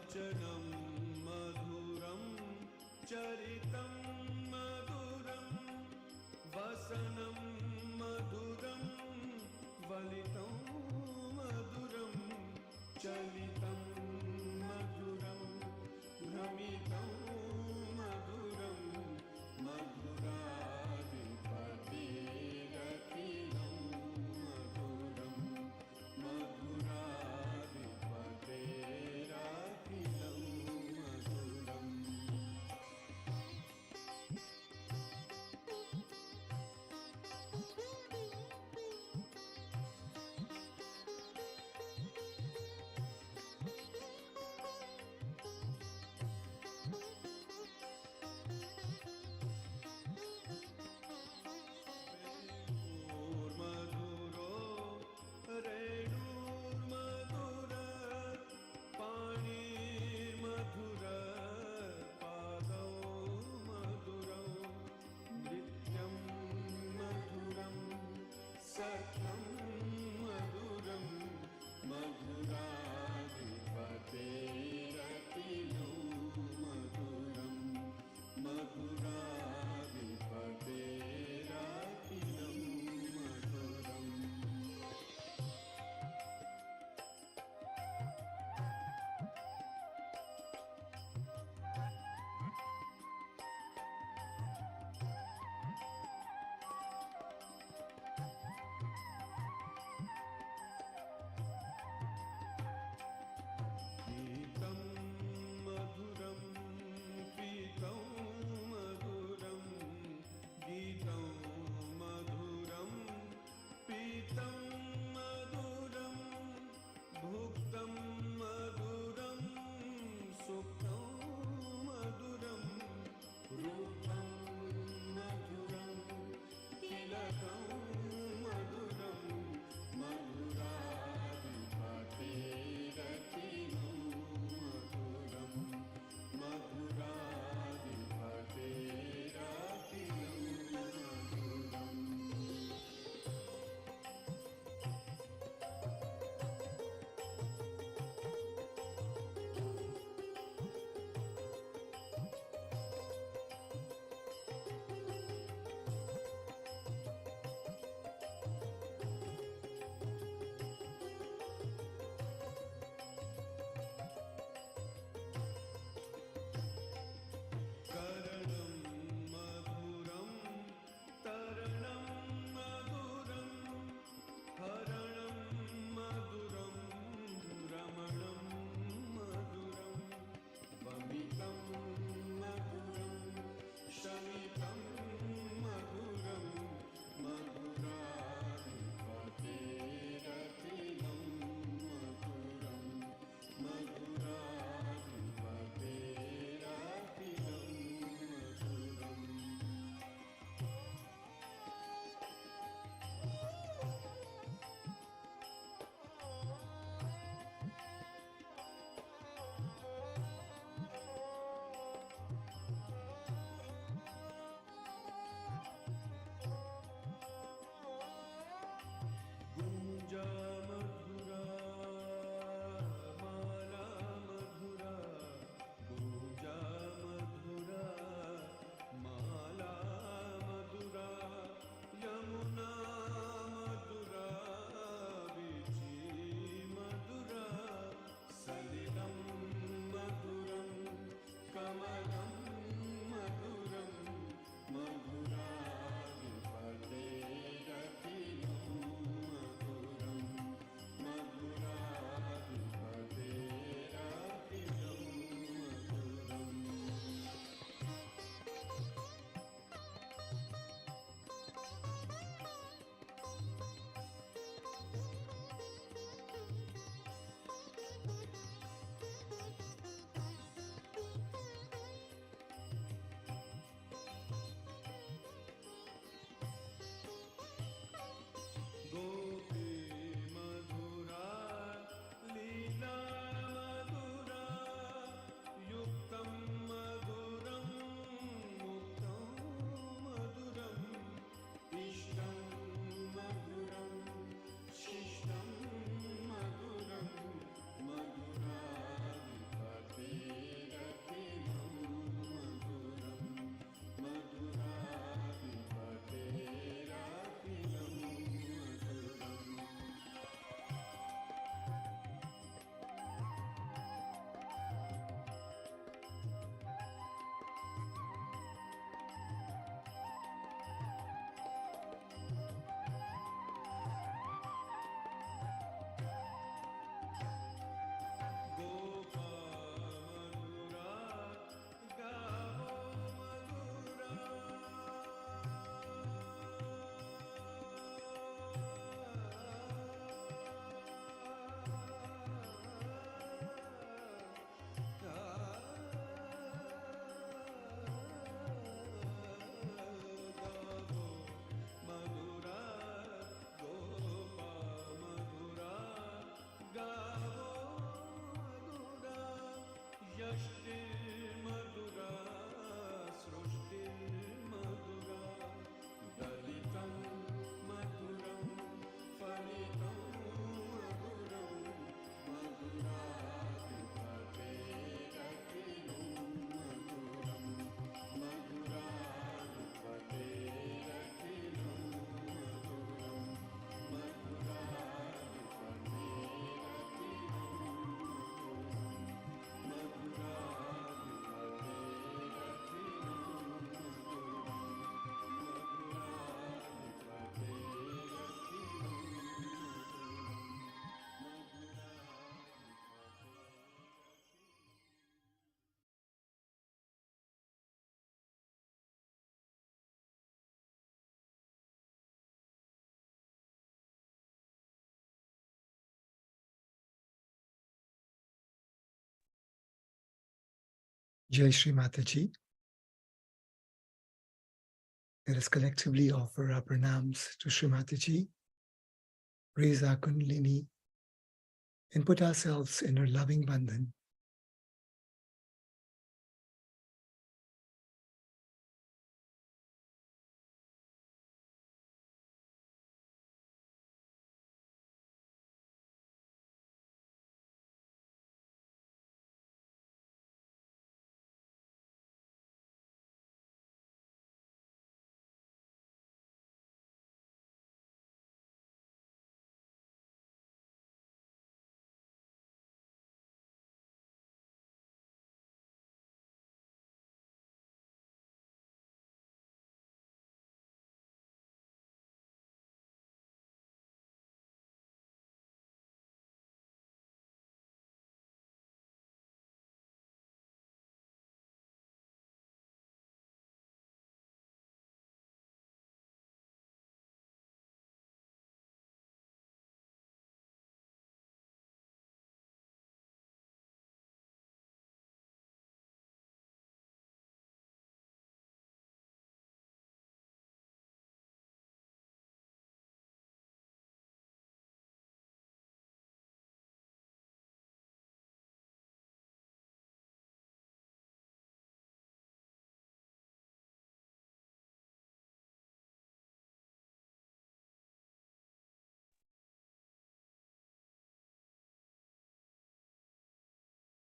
वचनं मधुरं चरितं मधुरं वसनं मधुरं वलितं मधुरं चलितं मधुरं भ्रमितं मधुरं मधुराधिपतिरखिलं मधुरं मधुराधिपतिरखिलं मधुरम्। Jai Shri Mataji. Let us collectively offer our pranams to Shri Mataji, raise our Kundalini, and put ourselves in her loving bandhan.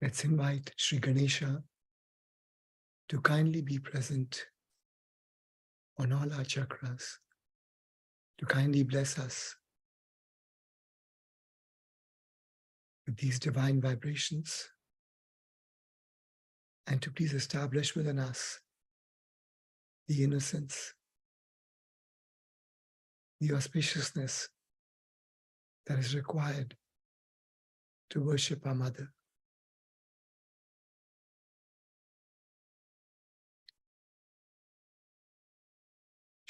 Let's invite Sri Ganesha to kindly be present on all our chakras, to kindly bless us with these divine vibrations, and to please establish within us the innocence, the auspiciousness that is required to worship our Mother.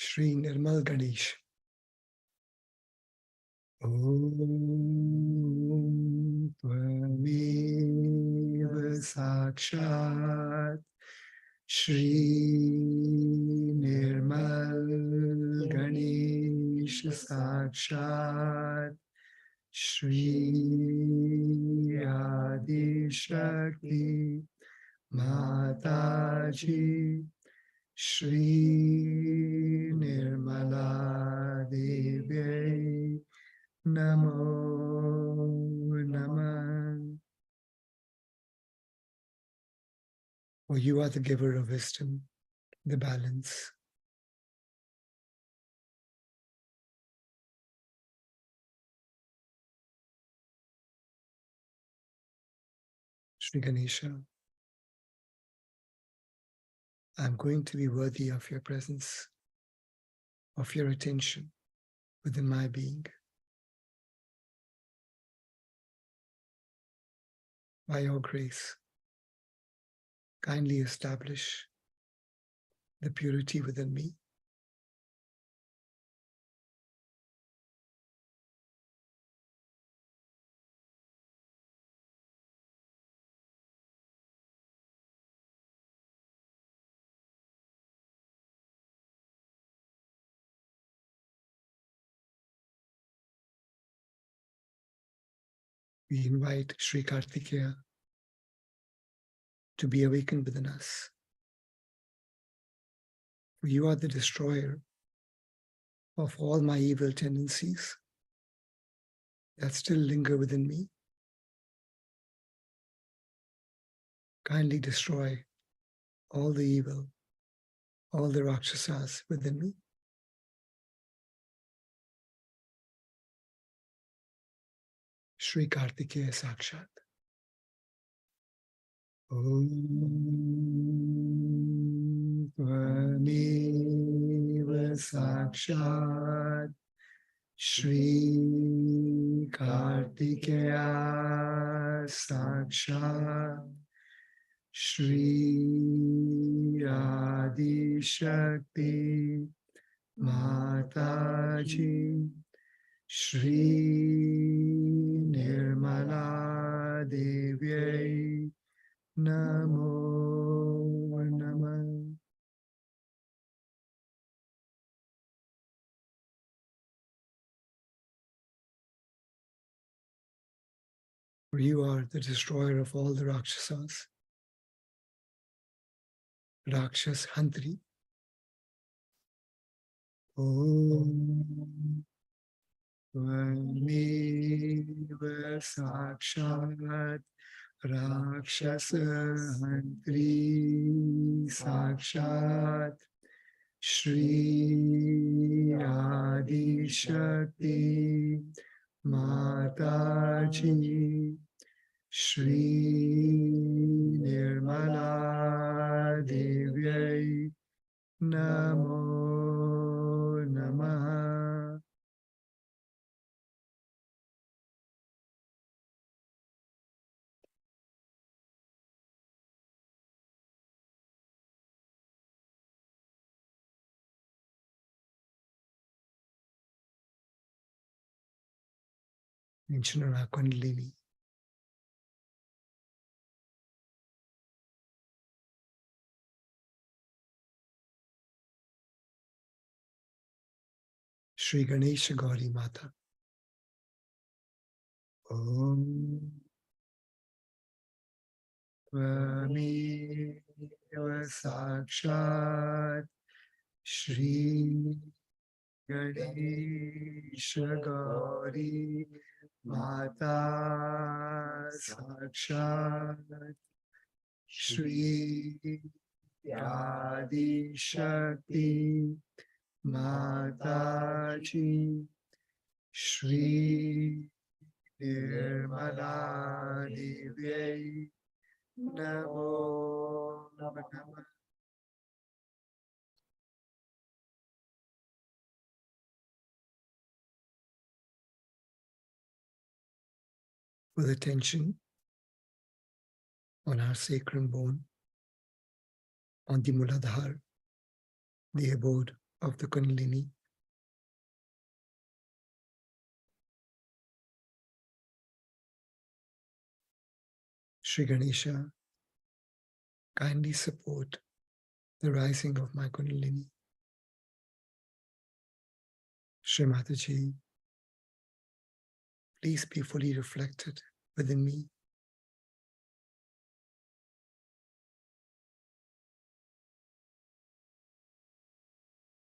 Shri Nirmal Ganesh. Om Tvameva Sakshat Shri Nirmal Ganesh Sakshat Shri Adi Shakti Mataji Shri Nirmala Devi Namo Namah. For you are the giver of wisdom, the balance. Shri Ganesha, I'm going to be worthy of your presence, of your attention within my being. By your grace, kindly establish the purity within me. We invite Sri Kartikeya to be awakened within us. For you are the destroyer of all my evil tendencies that still linger within me. Kindly destroy all the evil, all the Rakshasas within me. Shri Kartikeya Sakshat. Om Tvameva Sakshat Shri Kartikeya Sakshat Shri Adi Shakti Mataji Shri Nirmala Devi Namo For you are the destroyer of all the Rakshasas, Rakshas Hantri. Om Tvameva Sakshat Rakshasa Hantri Sakshat Shri Adi Shakti Mataji Shri Nirmala Devyai Namo Namaha. Mention our Kundalini. Shri Ganesha Gauri Mata. Om Tvameva Sakshat Shri Ganesha Gauri Mata Sakshat Shri Adi Shakti Mataji Shri Nirmala Devyai Namo Namaha. With attention on our sacrum bone, on the Muladhar, the abode of the Kundalini. Shri Ganesha, kindly support the rising of my Kundalini. Shri Mataji, please be fully reflected within me.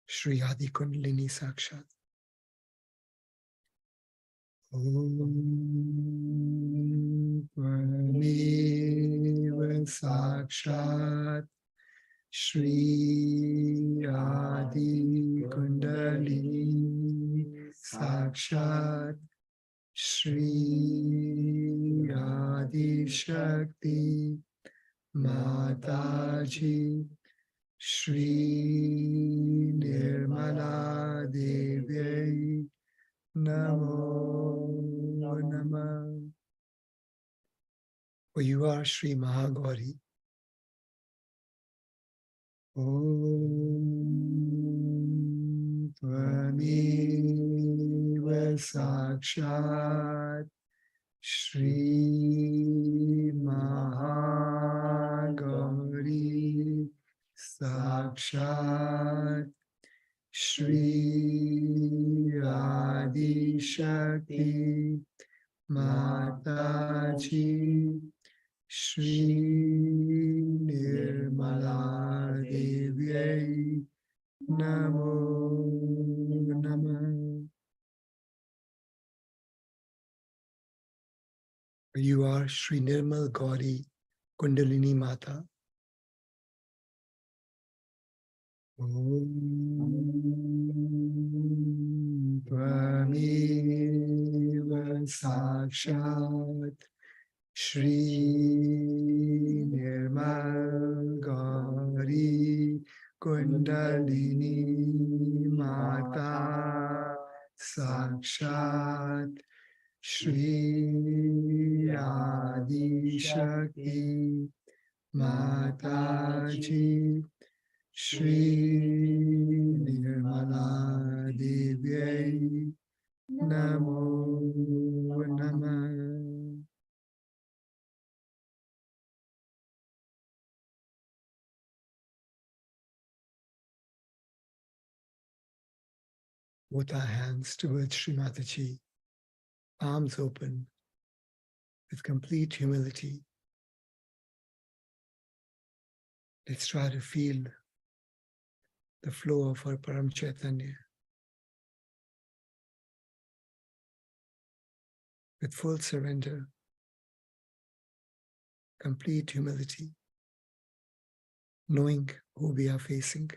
Shri Adi Kundalini Sakshat. Om Tvameva Sakshat Shri Adi Kundalini Sakshat Shri Adi Shakti Mataji Shri Nirmala Devyai Namo Namah. For you are Shri Mahagauri. Om Tvameva Sakshat Shri Mahagauri Sakshat Shri Adi Shakti Mataji Shri Nirmala Devyai Namo Namah. You are Shri Nirmal Gauri Kundalini Mata. Om Tvameva Sakshat Shri Nirmal Gauri Kundalini Mata Sakshat Shri Adi Shakti Mataji Shri Nirmala Devyai Namo Namah. Both our hands towards Sri Mataji, arms open, with complete humility, let's try to feel the flow of our Param Chaitanya with full surrender, complete humility, knowing who we are facing.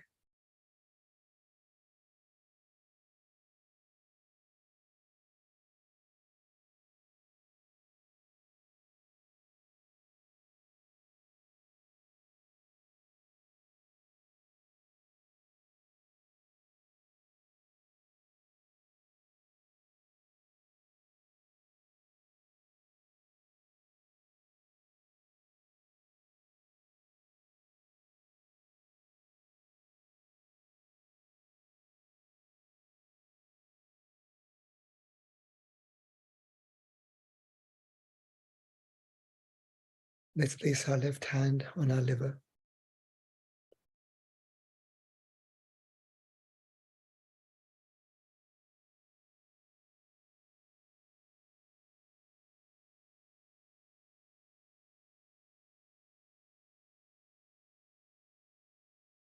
Let's place our left hand on our liver.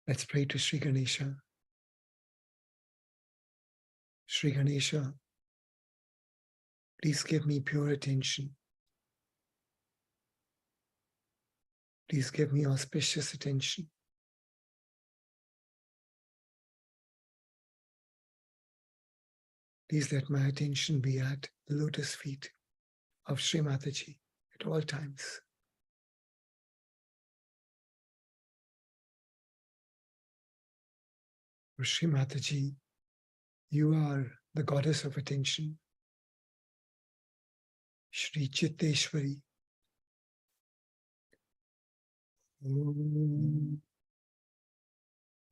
Let's pray to Sri Ganesha. Sri Ganesha, please give me pure attention. Please give me auspicious attention. Please let my attention be at the lotus feet of Sri Mataji at all times. For Sri Mataji, you are the goddess of attention. Shri Chitteshwari. Om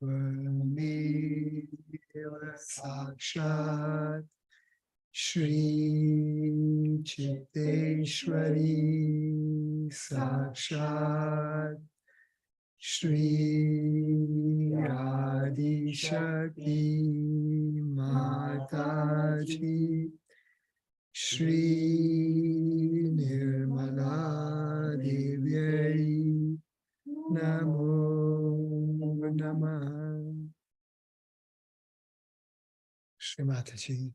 Vameva Sakshat Shri Chitteshwari Sakshat Shri Adi Shakti Mataji Shri Nirmala Devyai Namo Namah. Shri Mataji,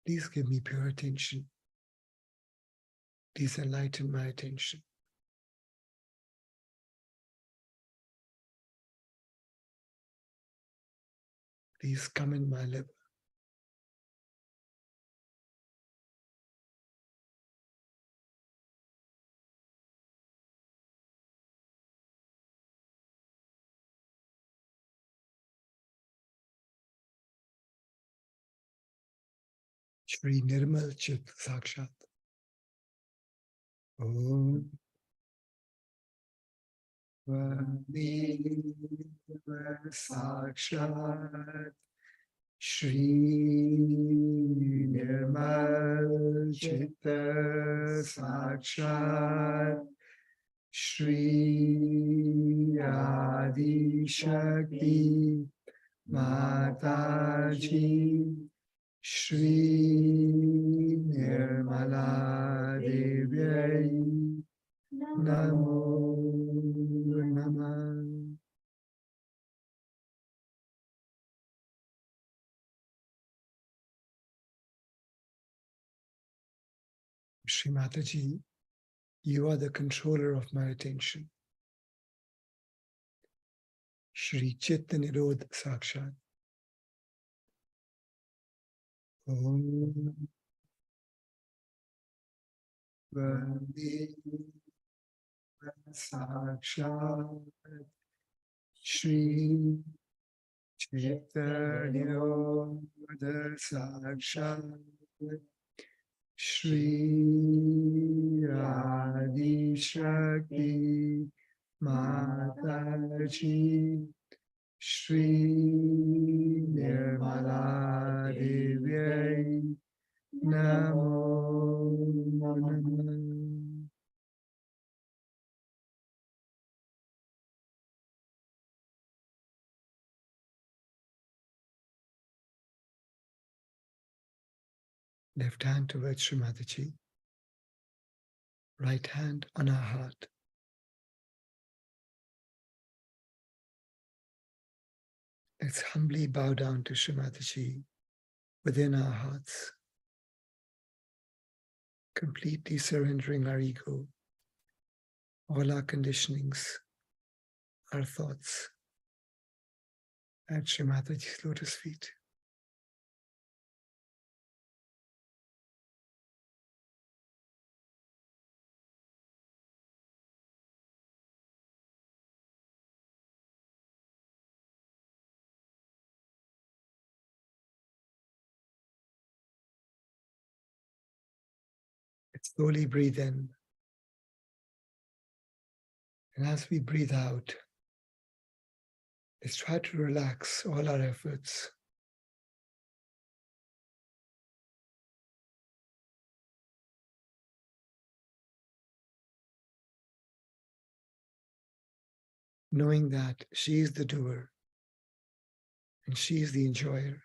please give me pure attention. Please enlighten my attention. Please come in my liver. Shri Nirmal Chit Sakshat. Om Vameva Sakshat Shri Nirmal Chitta Sakshat Shri Adi Shakti Mataji Shri Nirmala Devyai Namo Namah. Shri Mataji, you are the controller of my attention. Shri Chitta Nirodh Sakshat. Om Vameva Sakshat Shri Chitta Nirodha Sakshat Shri Adi Shakti Mataji Shri Nirmala Devyai Namo Namah. Left hand towards Sri Mataji. right hand on our heart. Let's humbly bow down to Shri Mataji within our hearts, completely surrendering our ego, all our conditionings, our thoughts at Shri Mataji's lotus feet. Let's slowly breathe in. And as we breathe out, let's try to relax all our efforts. Knowing that she is the doer and she is the enjoyer.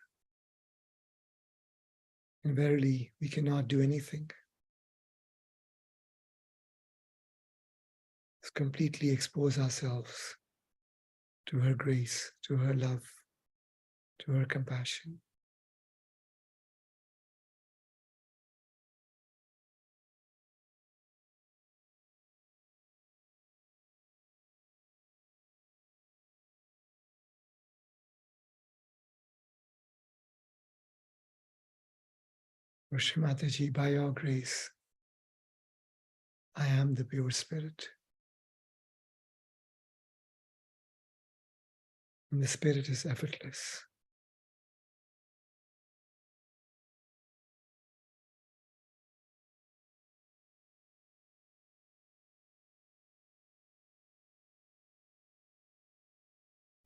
And verily, we cannot do anything. Let's completely expose ourselves to her grace, to her love, to her compassion. For Shri Mataji, by your grace, I am the pure spirit. And the spirit is effortless.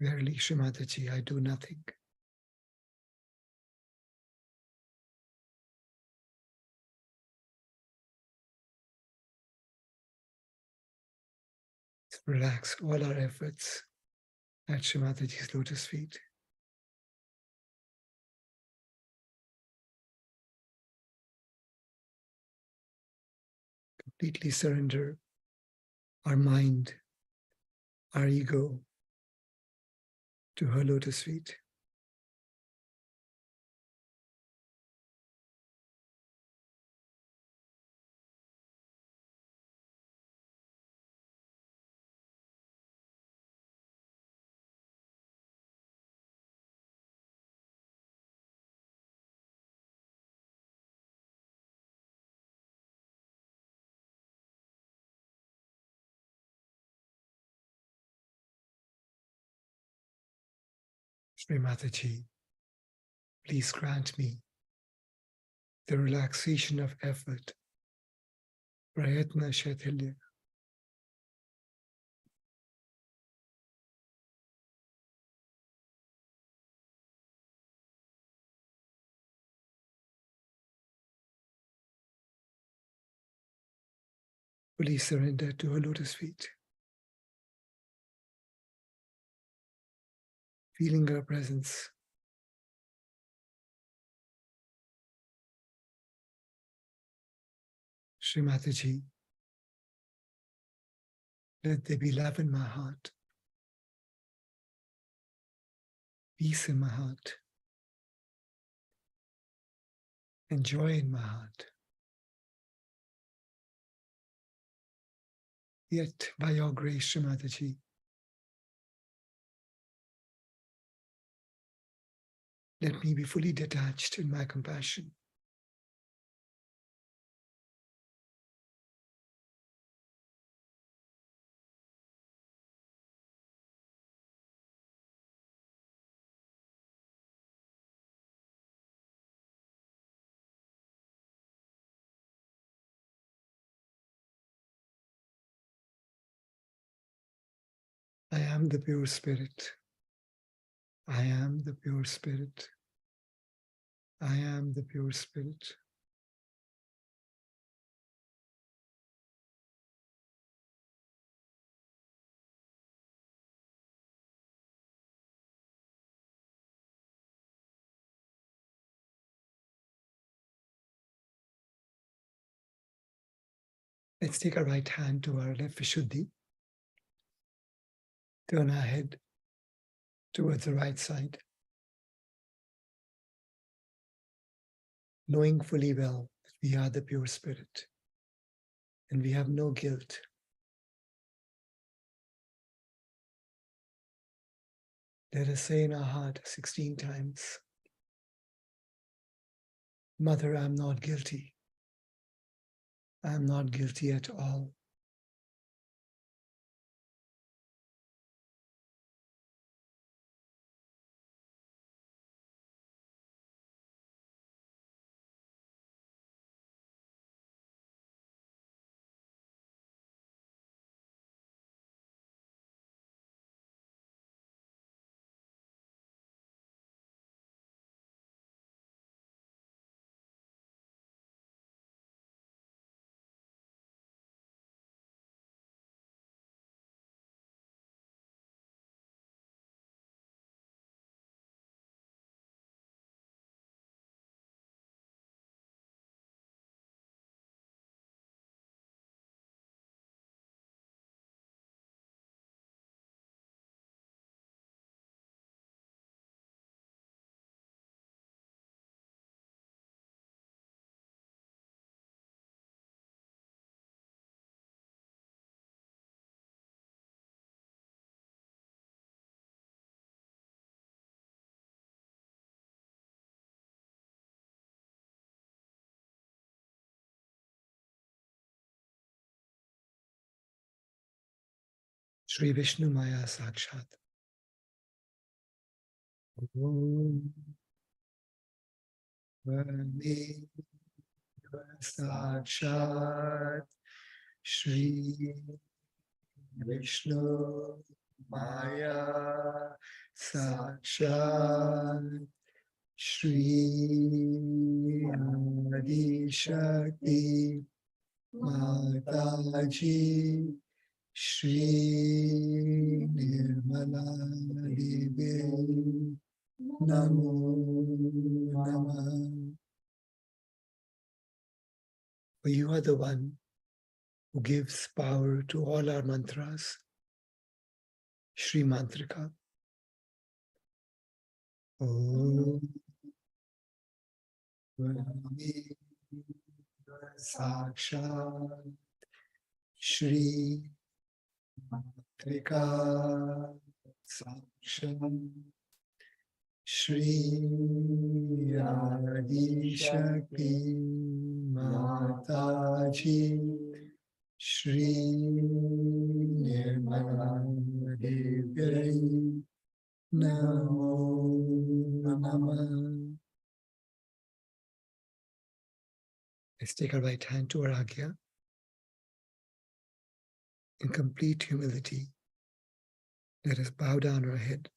Verily, Shri Mataji, I do nothing. Let's relax all our efforts at Shri Mataji's lotus feet. Completely surrender our mind, our ego to her lotus feet. Shri Mataji, please grant me the relaxation of effort, prayatna shaitilya. Fully surrender to her lotus feet, feeling her presence. Shri Mataji, let there be love in my heart, peace in my heart, and joy in my heart. Yet, by your grace, Shri Mataji, let me be fully detached in my compassion. I am the pure spirit. I am the pure spirit. I am the pure spirit. Let's take our right hand to our left Vishuddhi. Turn our head towards the right side, knowing fully well that we are the pure spirit and we have no guilt. Let us say in our heart 16 times, Mother, I am not guilty. I am not guilty at all. Shri Vishnu Maya Sakshat. Om Vande Sakshat Shri Vishnu Maya Sakshat Shri Adi Shakti Mataji Shri Nirmala Devi Namo Namah. For you are the one who gives power to all our mantras. Shri Mantrika. Om Vande Sakshat Shri Mantrika Sakshat Shri Adi Shakti Mataji Shri Nirmala Devi Namo Namah. Let's take our right hand to our Agya. In complete humility, let us bow down our head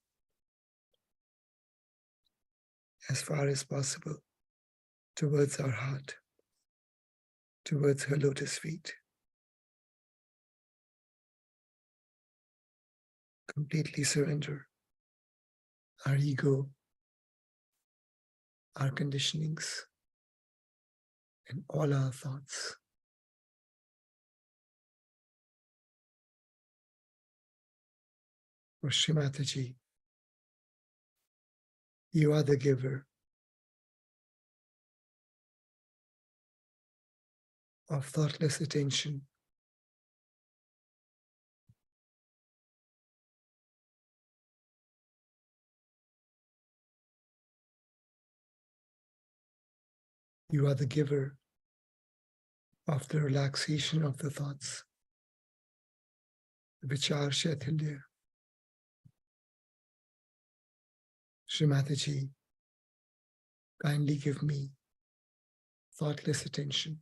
as far as possible towards our heart, towards her lotus feet. Completely surrender our ego, our conditionings, and all our thoughts. For Shri Mataji, you are the giver of thoughtless attention. You are the giver of the relaxation of the thoughts, the Vichar Shaitilya. Shri Mataji, kindly give me thoughtless attention.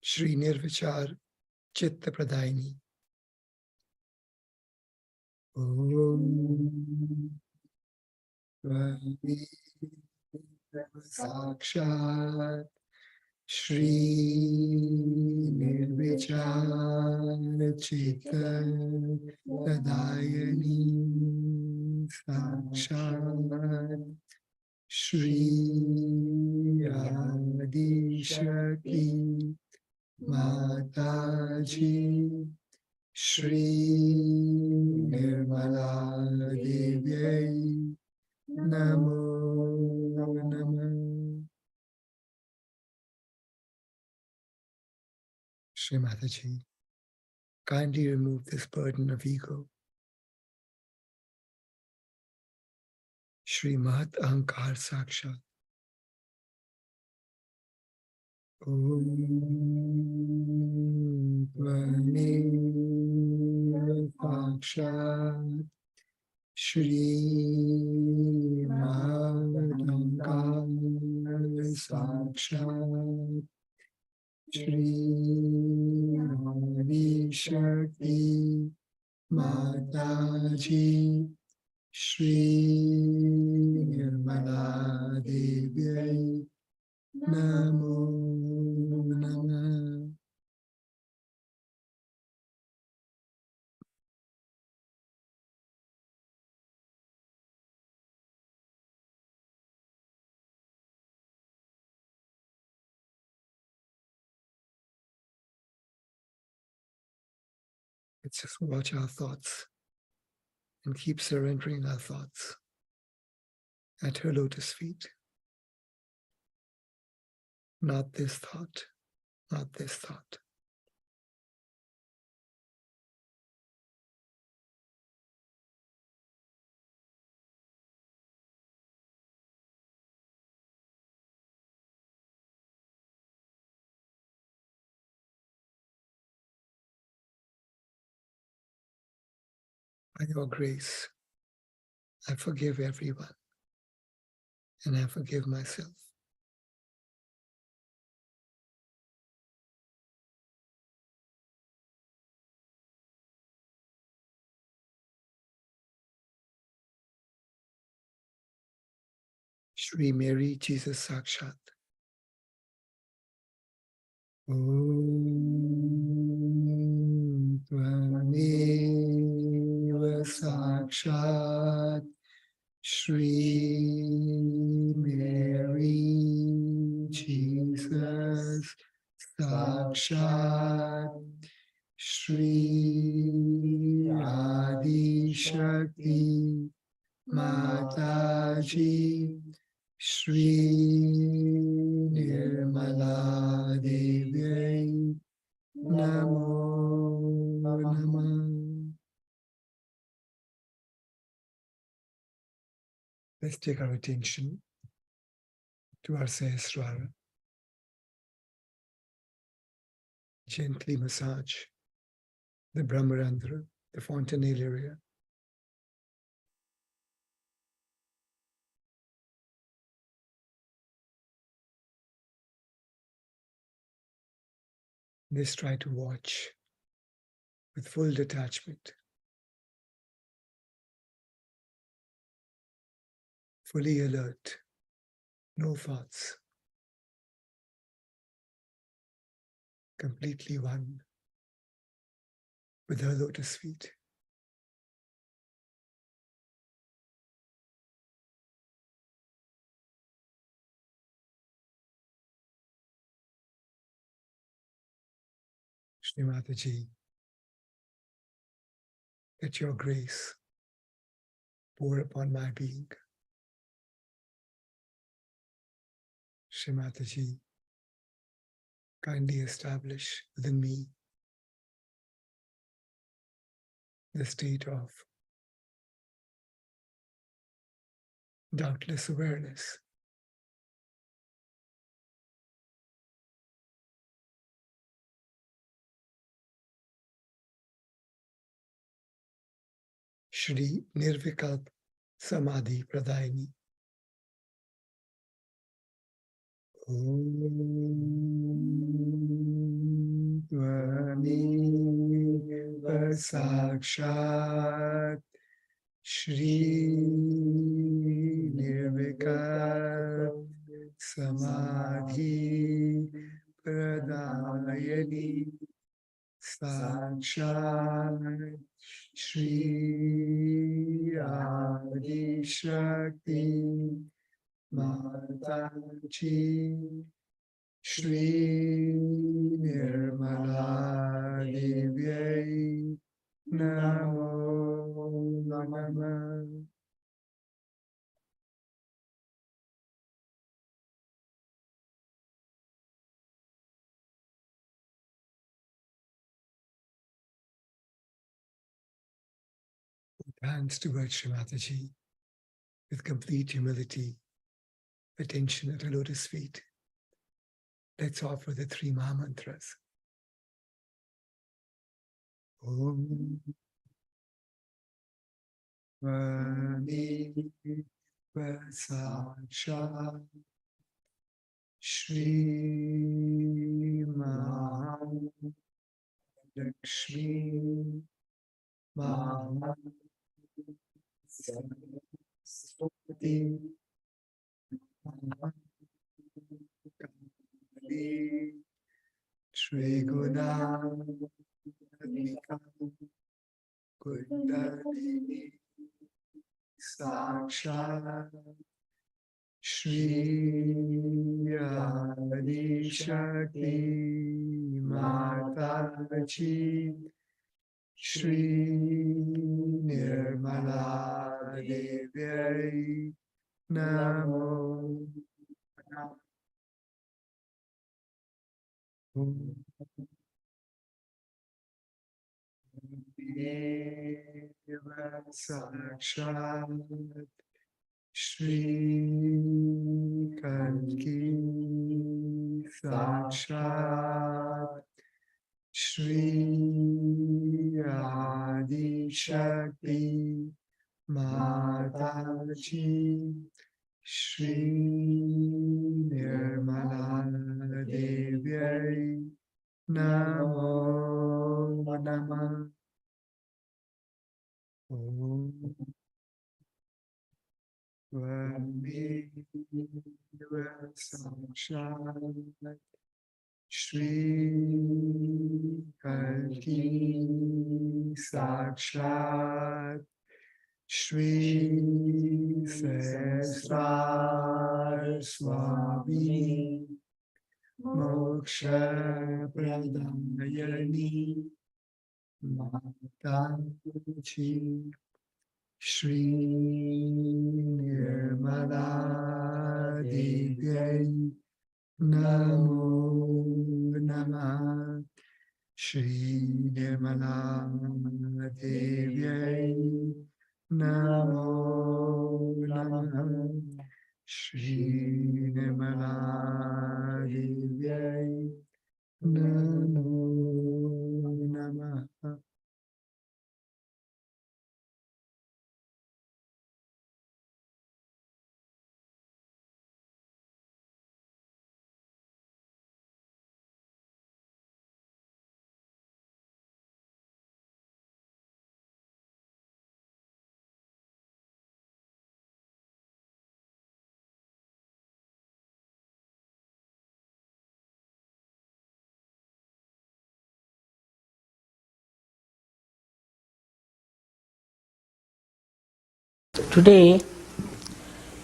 Shri Nirvichar Chitta Pradayini. Om Vande Sakshat Shri Nirvichar Chitta Pradayini Sakshat Shri Adi Shakti Mataji Shri Nirmala Devyai Namo Namah. Shri Mataji, kindly remove this burden of ego. Shri Mahat Ahankar Sakshat. Om Tvamev Sakshat Shri Mahat Ahankar Sakshat Shri Adi Shakti Mataji Shri Nirmala Devyai Namo Namah. Let's just watch our thoughts and keep surrendering our thoughts at her lotus feet. Not this thought, not this thought. By your grace, I forgive everyone and I forgive myself. Shri Mary Jesus Sakshat. Om Tvameva Sakshat Shri Mary Jesus Sakshat Shri Adi Shakti Mataji Shri Nirmala Devyai Namo Namah. Let's take our attention to our Sahasrara. Gently massage the Brahmarandhra, the fontanelle area. Let's try to watch with full detachment, fully alert, no thoughts, completely one with her lotus feet. Shri Mataji, let your grace pour upon my being. Shri Mataji, kindly establish within me the state of doubtless awareness. Shri Nirvikalp Samadhi Pradayani. Om Tvameva Sakshat Shri Nirvikalp Samadhi Pradayani Sakshat Shri Adi Shakti Mataji Shri Nirmala Devyai Namo Namah. Hands towards Shri Mataji with complete humility, attention at her lotus feet. Let's offer the three Maha Mantras. Om Vani Vasaksha Shri Mahalakshmi Mahasaraswati Mahakamali Shri Gunadnika Kundalini Sakshat Shri Adi Shakti Mataji Shri Nirmala Devyai Namo Deva Sakshat Shri Kalki Sakshat Shri Adi Shakti Mataji Shri Nirmala Devyai Namo Namah. Om Vamideva Sakshat Shri Kalki Sakshat Shri Sahasrar Swami Moksha Pradayani Mataji Shri Nirmala Devyai Namo Namah. Shri Nirmala Devyai Namo Namah. Shri Nirmala Devyai Namo Namah. Today,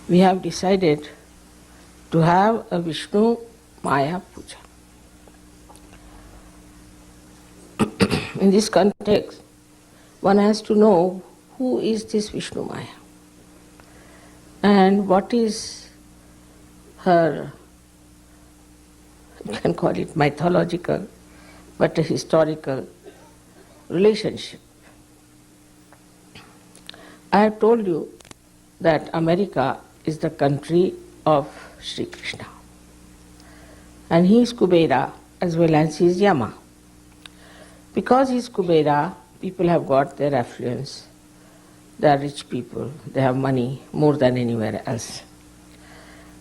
we have decided to have a Vishnu Maya Puja. In this context, one has to know who is this Vishnu Maya and what is her, you can call it mythological, but a historical relationship. I have told you that America is the country of Sri Krishna. And he is Kubera as well as he is Yama. Because he is Kubera, people have got their affluence. They are rich people, they have money more than anywhere else.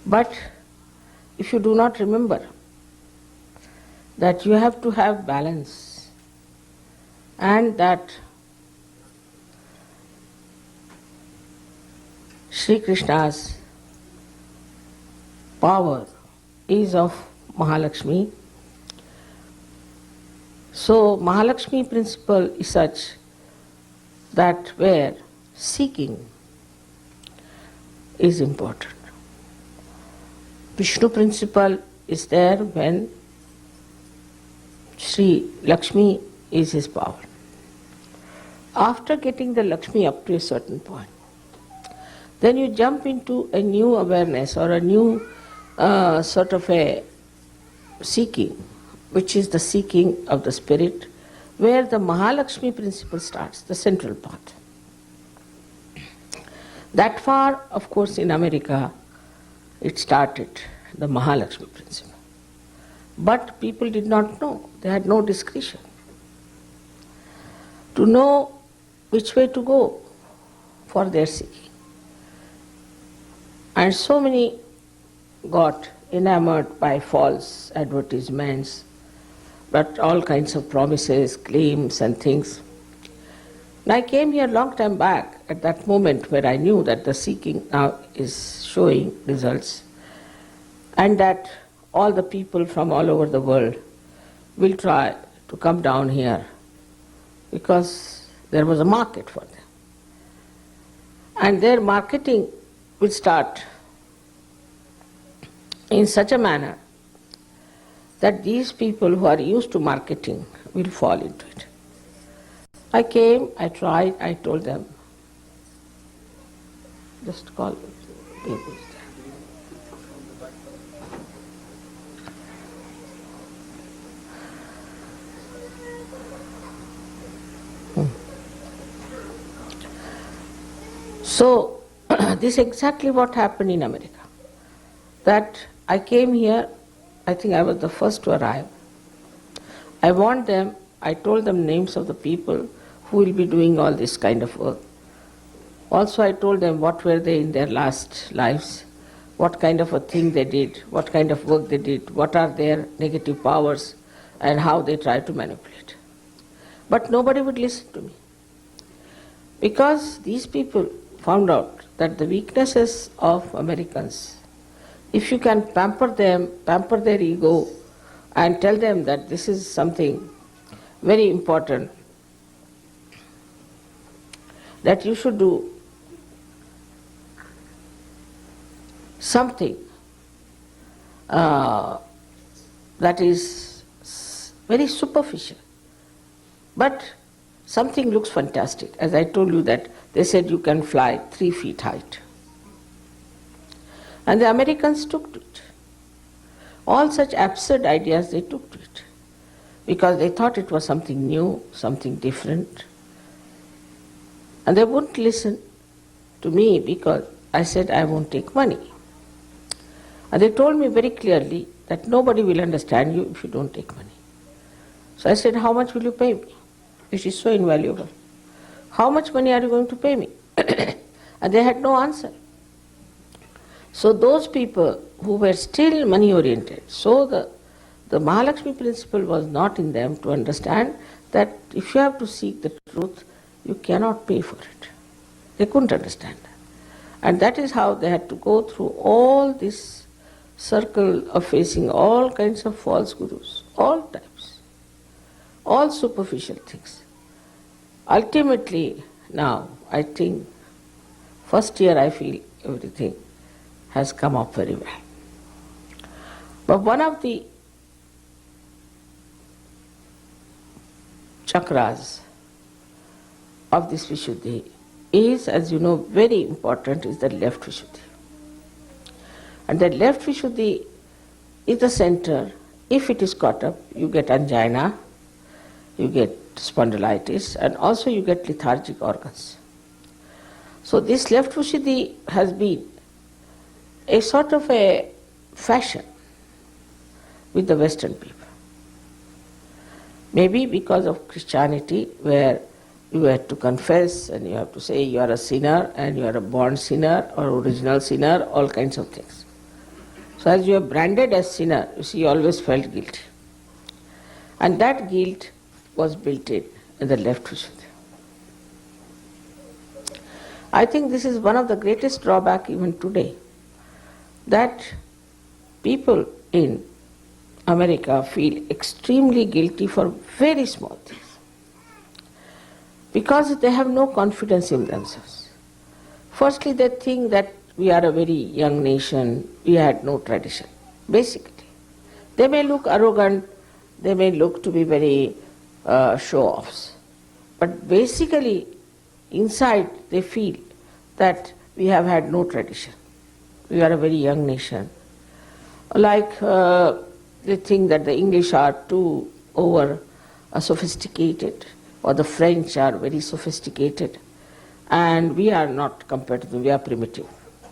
But if you do not remember that you have to have balance and that Sri Krishna's power is of Mahalakshmi. So Mahalakshmi principle is such that where seeking is important. Vishnu principle is there when Sri Lakshmi is his power. After getting the Lakshmi up to a certain point, then you jump into a new awareness or a new sort of a seeking, which is the seeking of the spirit, where the Mahalakshmi principle starts, the central path. That far, of course, in America, it started, the Mahalakshmi principle. But people did not know, they had no discretion to know which way to go for their seeking. And so many got enamored by false advertisements, but all kinds of promises, claims and things. And I came here a long time back at that moment where I knew that the seeking now is showing results and that all the people from all over the world will try to come down here because there was a market for them. And their marketing will start in such a manner that these people who are used to marketing will fall into it. I came, I tried, I told them, just call people. So, this is exactly what happened in America. That I came here, I think I was the first to arrive. I warned them, I told them names of the people who will be doing all this kind of work. Also I told them what were they in their last lives, what kind of a thing they did, what kind of work they did, what are their negative powers and how they try to manipulate. But nobody would listen to me. Because these people found out that the weaknesses of Americans, if you can pamper them, pamper their ego and tell them that this is something very important, that you should do something that is very superficial, but something looks fantastic. As I told you that they said you can fly 3 feet height. And the Americans took to it. All such absurd ideas they took to it because they thought it was something new, something different. And they wouldn't listen to me because I said I won't take money. And they told me very clearly that nobody will understand you if you don't take money. So I said, how much will you pay me? This is so invaluable. How much money are you going to pay me? And they had no answer. So those people who were still money oriented, so the Mahalakshmi principle was not in them to understand that if you have to seek the truth, you cannot pay for it. They couldn't understand that. And that is how they had to go through all this circle of facing all kinds of false gurus, all types, all superficial things. Ultimately, now, I think, first year I feel everything has come up very well. But one of the chakras of this Vishuddhi is, as you know, very important, is the left Vishuddhi. And the left Vishuddhi is the center. If it is caught up, you get angina, you get spondylitis, and also you get lethargic organs. So this left Vishuddhi has been a sort of a fashion with the Western people. Maybe because of Christianity, where you have to confess and you have to say you are a sinner and you are a born sinner or original sinner, all kinds of things. So as you are branded as sinner, you see, you always felt guilty. And that guilt was built in the left Vishuddhi. I think this is one of the greatest drawbacks even today, that people in America feel extremely guilty for very small things because they have no confidence in themselves. Firstly, they think that we are a very young nation, we had no tradition, basically. They may look arrogant, they may look to be very show-offs, but basically inside they feel that we have had no tradition. We are a very young nation. Like they think that the English are too over sophisticated, or the French are very sophisticated, and we are not compared to them, we are primitive.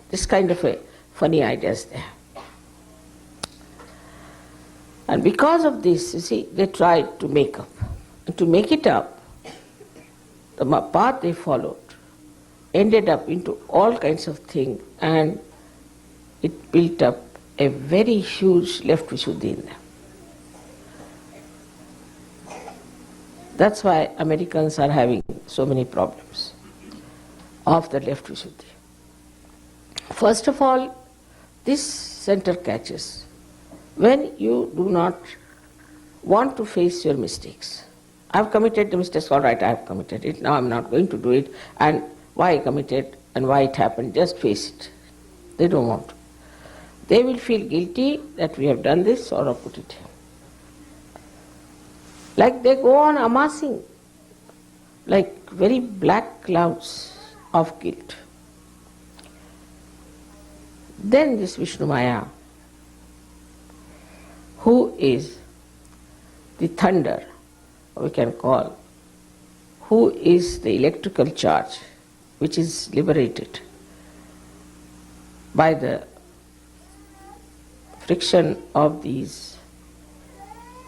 This kind of a funny idea is there. And because of this, you see, they tried to make up. And to make it up, the path they followed ended up into all kinds of things, and it built up a very huge left Vishuddhi in them. That's why Americans are having so many problems of the left Vishuddhi. First of all, this center catches when you do not want to face your mistakes. I have committed the mistakes, all right, I have committed it, now I am not going to do it, and why I committed and why it happened, just face it. They don't want to. They will feel guilty that we have done this or put it here. Like they go on amassing like very black clouds of guilt. Then this Vishnu Maya, who is the thunder, we can call, who is the electrical charge which is liberated by the friction of these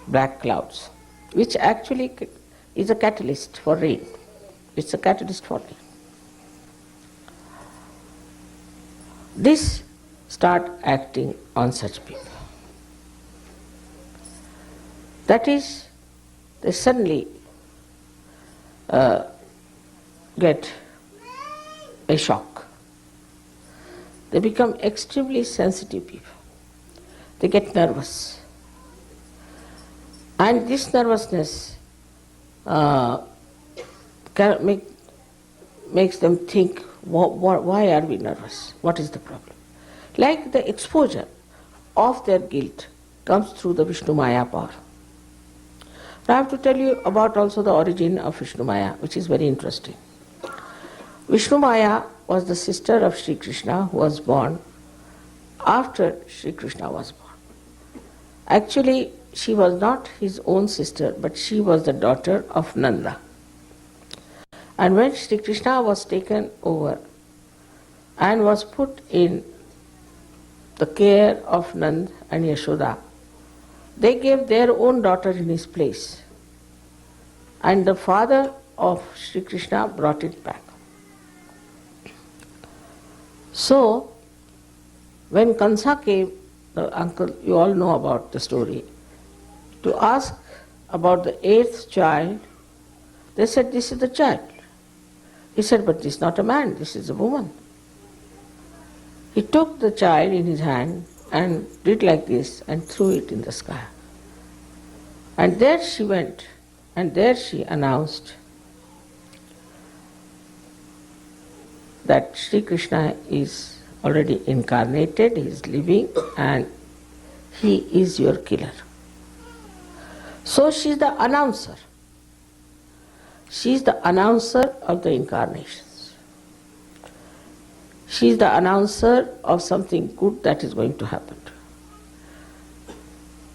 black clouds, which actually is a catalyst for rain. It's a catalyst for rain. This start acting on such people. That is, they suddenly get a shock. They become extremely sensitive people. They get nervous. And this nervousness makes them think, why are we nervous? What is the problem? Like the exposure of their guilt comes through the Vishnu Maya power. Now I have to tell you about also the origin of Vishnu Maya, which is very interesting. Vishnu Maya was the sister of Sri Krishna, who was born after Sri Krishna was born. Actually, she was not his own sister, but she was the daughter of Nanda. And when Sri Krishna was taken over and was put in the care of Nand and Yashoda, they gave their own daughter in his place. And the father of Sri Krishna brought it back. So, when Kansa came, the uncle, you all know about the story, to ask about the 8th child, they said, this is the child. He said, but this is not a man, this is a woman. He took the child in his hand and did like this and threw it in the sky. And there she went, and there she announced that Sri Krishna is already incarnated, he is living, and he is your killer. So she is the announcer. She is the announcer of the incarnations. She is the announcer of something good that is going to happen.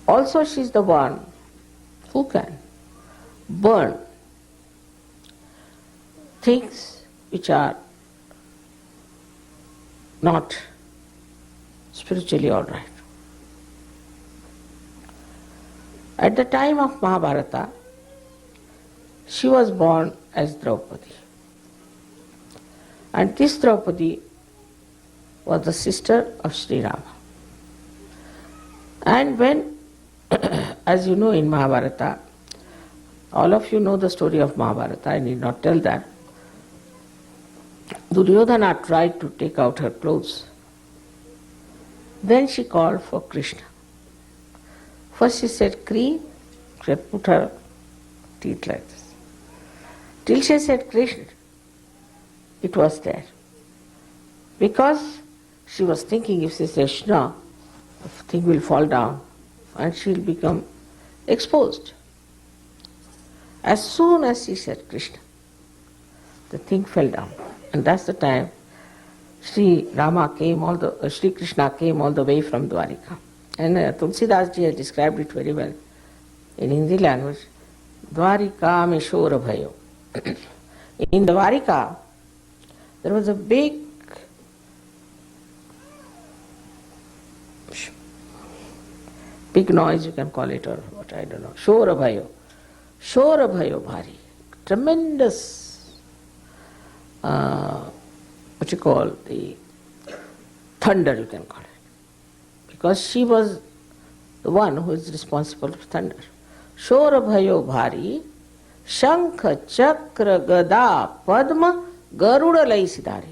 Also she is the one who can burn things which are not spiritually all right. At the time of Mahabharata, she was born as Draupadi. And this Draupadi was the sister of Sri Rama. And when, as you know in Mahabharata, all of you know the story of Mahabharata, I need not tell that, Duryodhana tried to take out her clothes. Then she called for Krishna. First she said, Kri, she had put her teeth like this. Till she said Krishna, it was there. Because she was thinking if she says Krishna, the thing will fall down and she will become exposed. As soon as she said Krishna, the thing fell down. And that's the time Sri Krishna came all the way from Dwarika. And Tulsidas ji has described it very well in Hindi language. Dwarika me shora bhayo. In Dwarika, there was a big noise, you can call it, or what, I don't know. Shora bhayo bhari. Tremendous, what you call, the thunder, you can call it. Because she was the one who is responsible for thunder. Shora bhayo bhari, shankha, chakra, gada, padma, garuda lai sidare.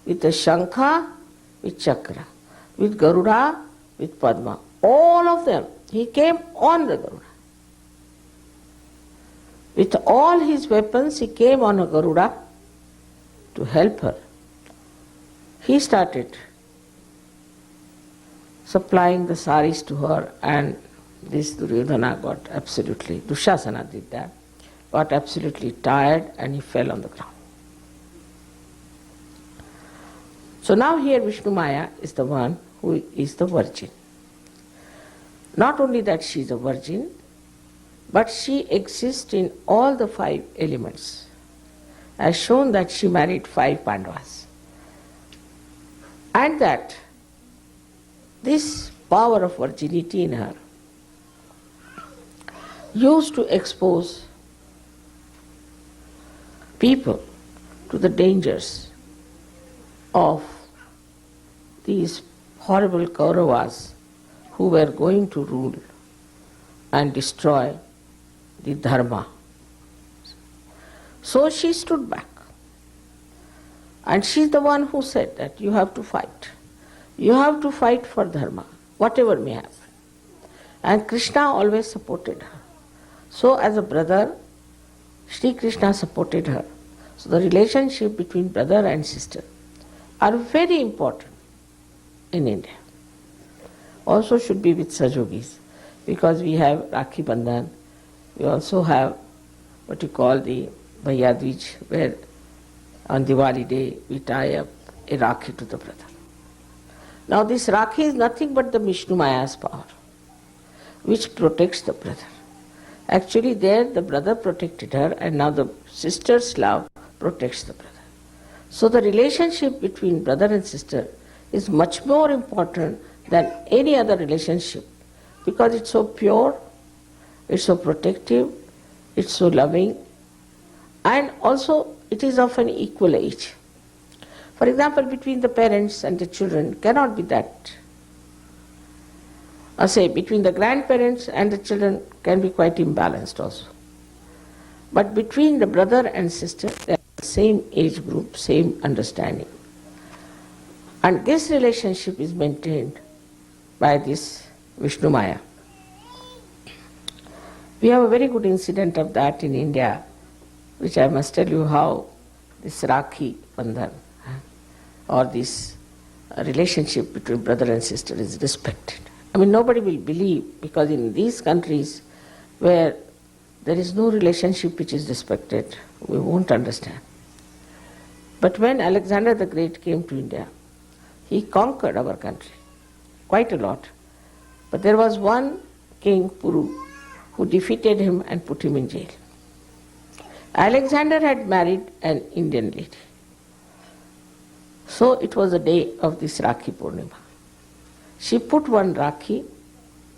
With the shankha, with chakra, with garuda, with padma. All of them, he came on the garuda. With all his weapons, he came on a garuda to help her. He started supplying the saris to her, and this Duryodhana Dushasana did that, got absolutely tired, and he fell on the ground. So now here Vishnu Maya is the one who is the virgin. Not only that she is a virgin, but she exists in all the 5 elements. As shown that she married 5 Pandavas. And that this power of virginity in her used to expose people to the dangers of these horrible Kauravas who were going to rule and destroy the dharma. So she stood back. And she's the one who said that you have to fight. You have to fight for dharma, whatever may happen. And Krishna always supported her. So as a brother, Sri Krishna supported her. So the relationship between brother and sister are very important in India. Also should be with Sajogis, because we have Rakhi Bandhan. We also have what you call the Bhaiya Dij, where on Diwali day we tie up a Rakhi to the brother. Now this Rakhi is nothing but the Vishnu Maya's power, which protects the brother. Actually there the brother protected her, and now the sister's love protects the brother. So the relationship between brother and sister is much more important than any other relationship, because it's so pure, it's so protective, it's so loving, and also it is of an equal age. For example, between the parents and the children cannot be that. Say between the grandparents and the children can be quite imbalanced also. But between the brother and sister, they are the same age group, same understanding. And this relationship is maintained by this Vishnu Maya. We have a very good incident of that in India, which I must tell you how this Rakhi Bandhan or this relationship between brother and sister is respected. I mean, nobody will believe, because in these countries where there is no relationship which is respected, we won't understand. But when Alexander the Great came to India, he conquered our country quite a lot. But there was one king, Puru, who defeated him and put him in jail. Alexander had married an Indian lady. So it was the day of this Rakhi Purnima. She put one Rakhi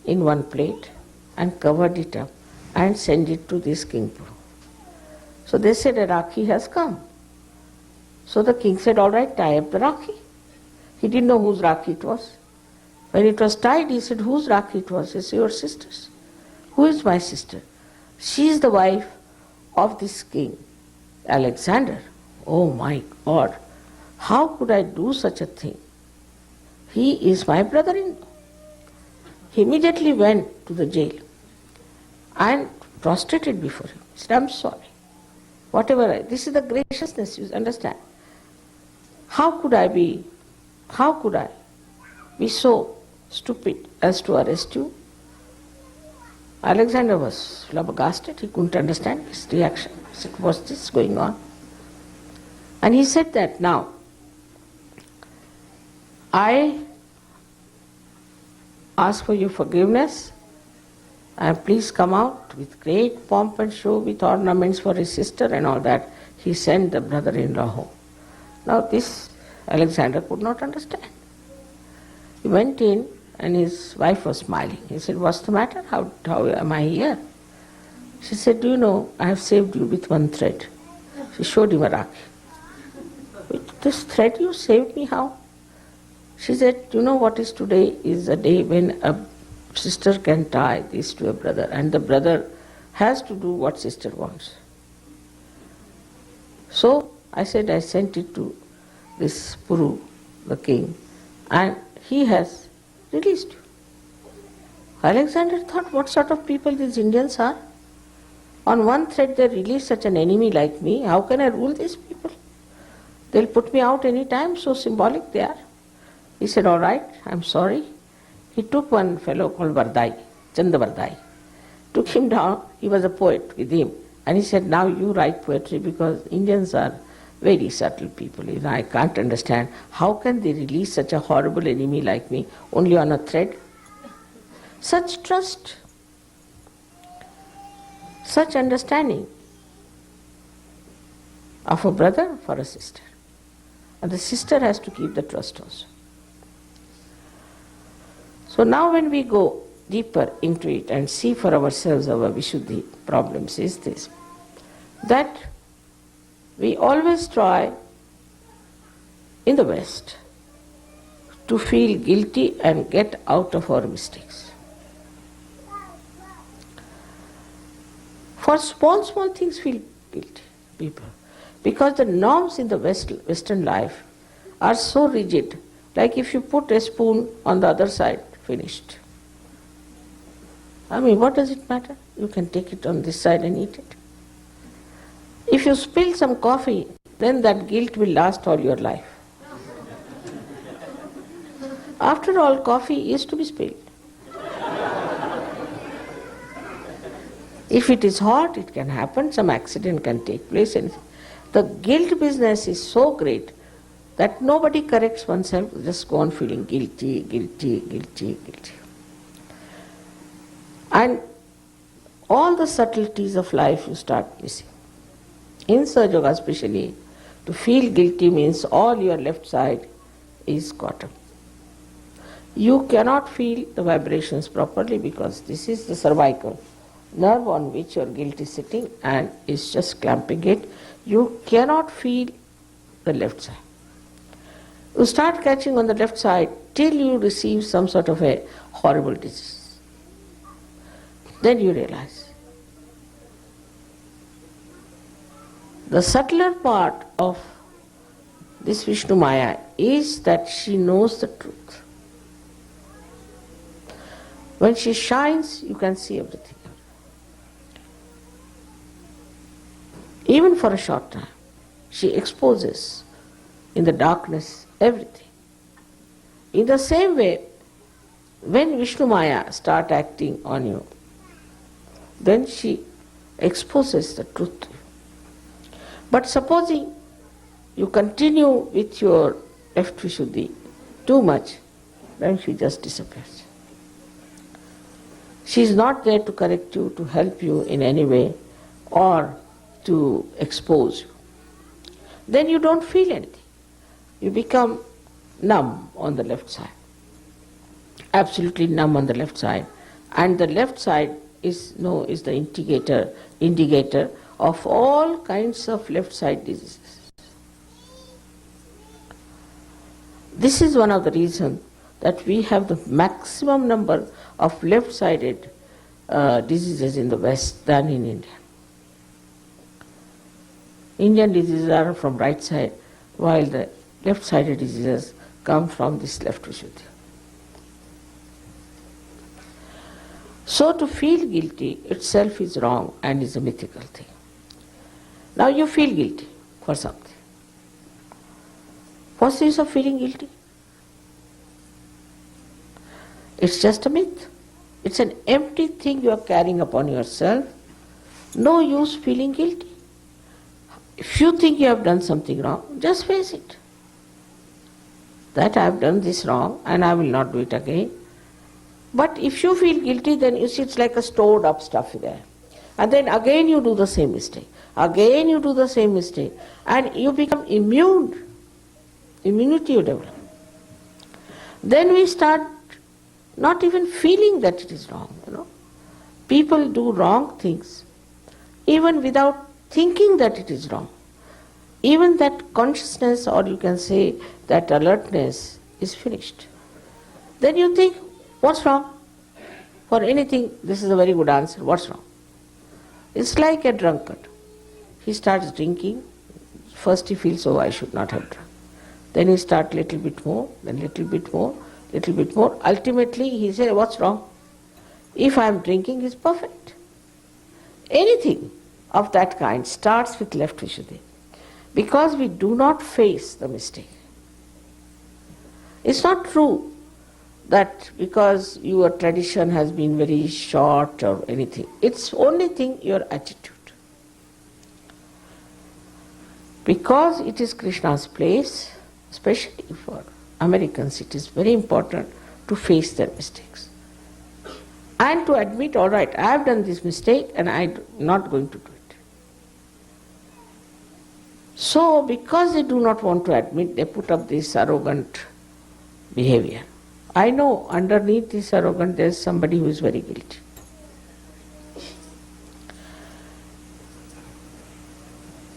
in one plate and covered it up and sent it to this King Puru. So they said, a Rakhi has come. So the king said, all right, tie up the Rakhi. He didn't know whose Rakhi it was. When it was tied, he said, whose Rakhi it was? He said, your sister's. Who is my sister? She is the wife of this king, Alexander. Oh my God, how could I do such a thing? He is my brother-in-law. He immediately went to the jail and prostrated before him. He said, I'm sorry. This is the graciousness, you understand. How could I be how could I be so stupid as to arrest you? Alexander was flabbergasted. He couldn't understand his reaction. He said, what's this going on? And he said that, now, I ask for your forgiveness, and please come out. With great pomp and show, with ornaments for his sister and all that, he sent the brother-in-law home. Now this Alexander could not understand. He went in and his wife was smiling. He said, what's the matter? How am I here? She said, do you know, I have saved you with one thread. She showed him a rakhi. With this thread you saved me, how? She said, you know what is today is a day when a sister can tie this to a brother, and the brother has to do what sister wants. So I said, I sent it to this Puru, the king, and he has released you. Alexander thought, what sort of people these Indians are? On one thread they release such an enemy like me. How can I rule these people? They'll put me out any time, so symbolic they are. He said, all right, I'm sorry. He took one fellow called Vardai, Chanda Vardai, took him down. He was a poet with him. And he said, now you write poetry, because Indians are very subtle people. I can't understand. How can they release such a horrible enemy like me only on a thread? Such trust, such understanding of a brother for a sister. And the sister has to keep the trust also. So now when we go deeper into it and see for ourselves our Vishuddhi problems is this, that we always try in the West to feel guilty and get out of our mistakes. For small things feel guilty, people. Because the norms in the Western life are so rigid, like if you put a spoon on the other side, finished. I mean, what does it matter? You can take it on this side and eat it. If you spill some coffee, then that guilt will last all your life. After all, coffee is to be spilled. If it is hot, it can happen, some accident can take place. And the guilt business is so great that nobody corrects oneself, just go on feeling guilty, guilty, guilty, guilty. And all the subtleties of life you start missing. In Sahaja Yoga especially, to feel guilty means all your left side is caught up. You cannot feel the vibrations properly because this is the cervical nerve on which your guilt is sitting and is just clamping it. You cannot feel the left side. You start catching on the left side till you receive some sort of a horrible disease. Then you realize. The subtler part of this Vishnu Maya is that she knows the truth. When she shines, you can see everything. Even for a short time, she exposes in the darkness everything. In the same way, when Vishnu Maya starts acting on you, then she exposes the truth to you. But supposing you continue with your left Vishuddhi too much, then she just disappears. She is not there to correct you, to help you in any way, or to expose you. Then you don't feel anything. You become numb on the left side. Absolutely numb on the left side. And the left side is the indicator of all kinds of left side diseases. This is one of the reasons that we have the maximum number of left-sided diseases in the West than in India. Indian diseases are from right side, while the left-sided diseases come from this left Vishuddhi. So to feel guilty itself is wrong and is a mythical thing. Now you feel guilty for something. What's the use of feeling guilty? It's just a myth. It's an empty thing you are carrying upon yourself. No use feeling guilty. If you think you have done something wrong, just face it. That I have done this wrong and I will not do it again. But if you feel guilty, then you see it's like a stored up stuff there. And then again you do the same mistake. Again you do the same mistake. And you become immune. Immunity you develop. Then we start not even feeling that it is wrong. People do wrong things even without thinking that it is wrong. Even that consciousness, or you can say that alertness, is finished. Then you think, what's wrong? For anything, this is a very good answer. What's wrong? It's like a drunkard. He starts drinking. First he feels, oh, I should not have drunk. Then he starts little bit more, then little bit more, little bit more. Ultimately he says, what's wrong? If I am drinking, it's perfect. Anything of that kind starts with left Vishuddhi. Because we do not face the mistake. It's not true that because your tradition has been very short or anything. It's only thing your attitude. Because it is Krishna's place, especially for Americans, it is very important to face their mistakes. And to admit, all right, I have done this mistake and I'm not going to do it. So, because they do not want to admit, they put up this arrogant behavior. I know underneath this arrogant there is somebody who is very guilty.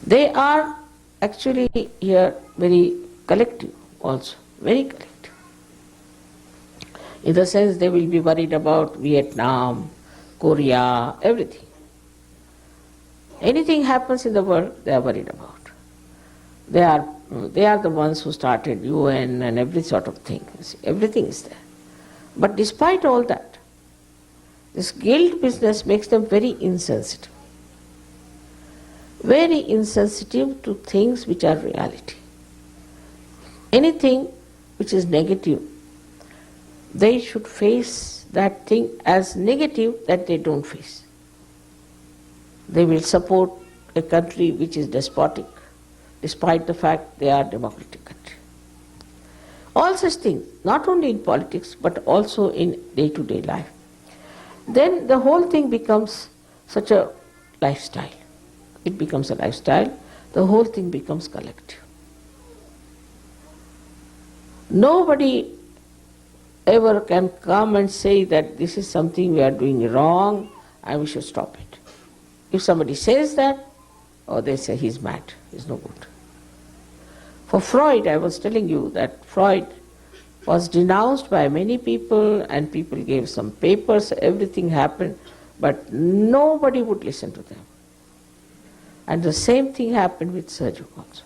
They are actually here very collective also, very collective. In the sense they will be worried about Vietnam, Korea, everything. Anything happens in the world, they are worried about. They are the ones who started UN and every sort of thing. Everything is there. But despite all that, this guilt business makes them very insensitive. Very insensitive to things which are reality. Anything which is negative, they should face that thing as negative that they don't face. They will support a country which is despotic, despite the fact they are a democratic country. All such things, not only in politics, but also in day-to-day life. Then the whole thing becomes such a lifestyle. It becomes a lifestyle, the whole thing becomes collective. Nobody ever can come and say that this is something we are doing wrong and we should stop it. If somebody says that, or they say he's mad, he's no good. For Freud, I was telling you that Freud was denounced by many people and people gave some papers, everything happened, but nobody would listen to them. And the same thing happened with Sergio also.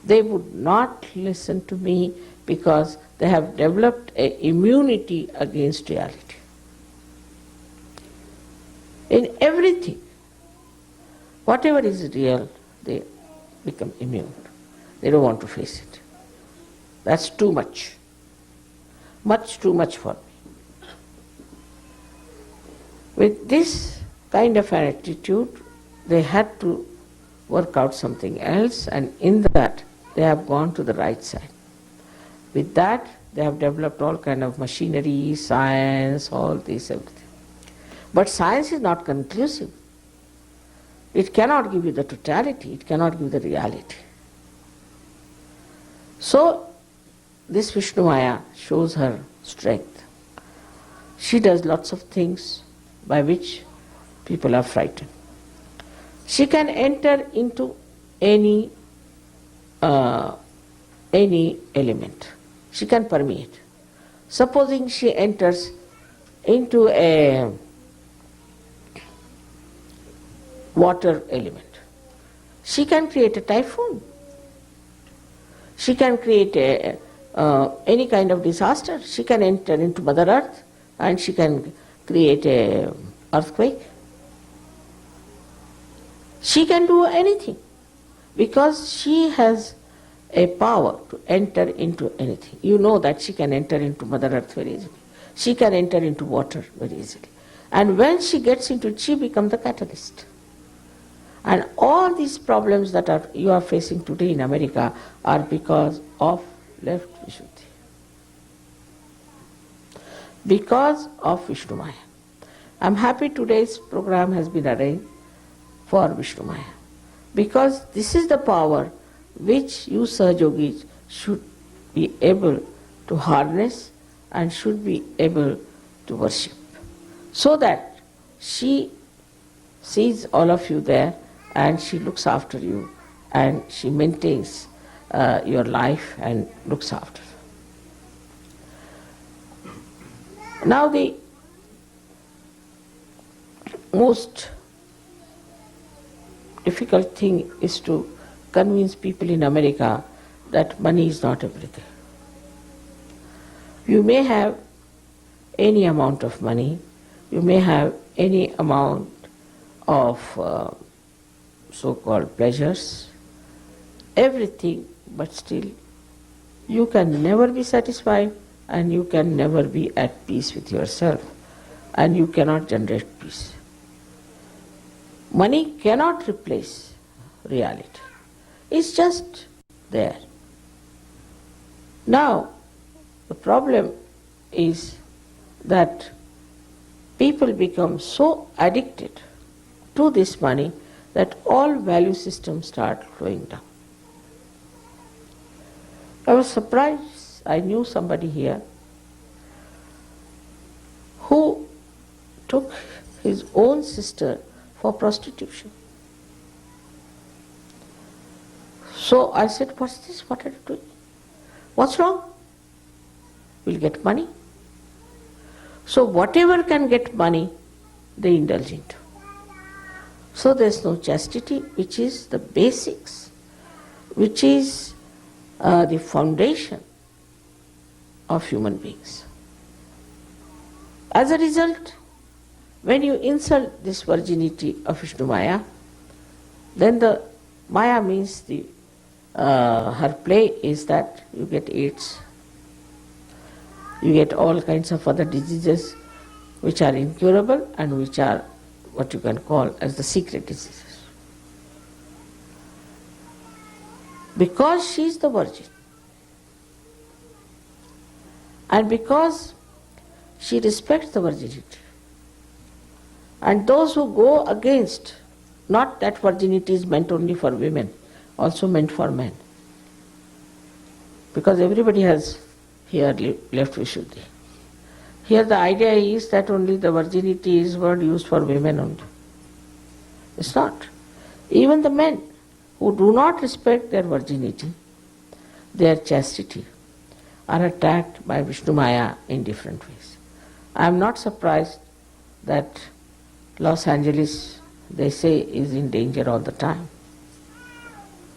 They would not listen to me because they have developed an immunity against reality. In everything, whatever is real, they become immune. They don't want to face it. That's too much. Much too much for me. With this kind of an attitude, they had to work out something else, and in that they have gone to the right side. With that, they have developed all kind of machinery, science, all this, everything. But science is not conclusive. It cannot give you the totality, it cannot give the reality. So, this Vishnu Maya shows her strength. She does lots of things by which people are frightened. She can enter into any element. She can permeate. Supposing she enters into a water element, she can create a typhoon. She can create any kind of disaster. She can enter into Mother Earth and she can create an earthquake. She can do anything because she has a power to enter into anything. You know that she can enter into Mother Earth very easily. she can enter into water very easily. And when she gets into it, she becomes the catalyst. And all these problems that you are facing today in America are because of left Vishuddhi. Because of Vishnu Maya. I'm happy today's program has been arranged for Vishnu Maya. Because this is the power which you Sahajogis should be able to harness and should be able to worship. So that she sees all of you there and she looks after you and she maintains your life and looks after you. Now the most difficult thing is to convince people in America that money is not everything. You may have any amount of money, you may have any amount of so-called pleasures, everything, but still you can never be satisfied and you can never be at peace with yourself and you cannot generate peace. Money cannot replace reality. It's just there. Now, the problem is that people become so addicted to this money that all value systems start flowing down. I was surprised. I knew somebody here who took his own sister for prostitution. So I said, what's this? What are you doing? What's wrong? We'll get money. So whatever can get money, they indulge into. So there's no chastity, which is the basics, which is the foundation of human beings. As a result, when you insult this virginity of Vishnu Maya, then the Maya means her play is that you get AIDS, you get all kinds of other diseases which are incurable and which are what you can call as the secret diseases. Because she is the virgin and because she respects the virginity, and those who go against, not that virginity is meant only for women, also meant for men. Because everybody has here left Vishuddhi. Here the idea is that only the virginity is word used for women only. It's not. Even the men who do not respect their virginity, their chastity, are attacked by Vishnu Maya in different ways. I am not surprised that Los Angeles, they say, is in danger all the time.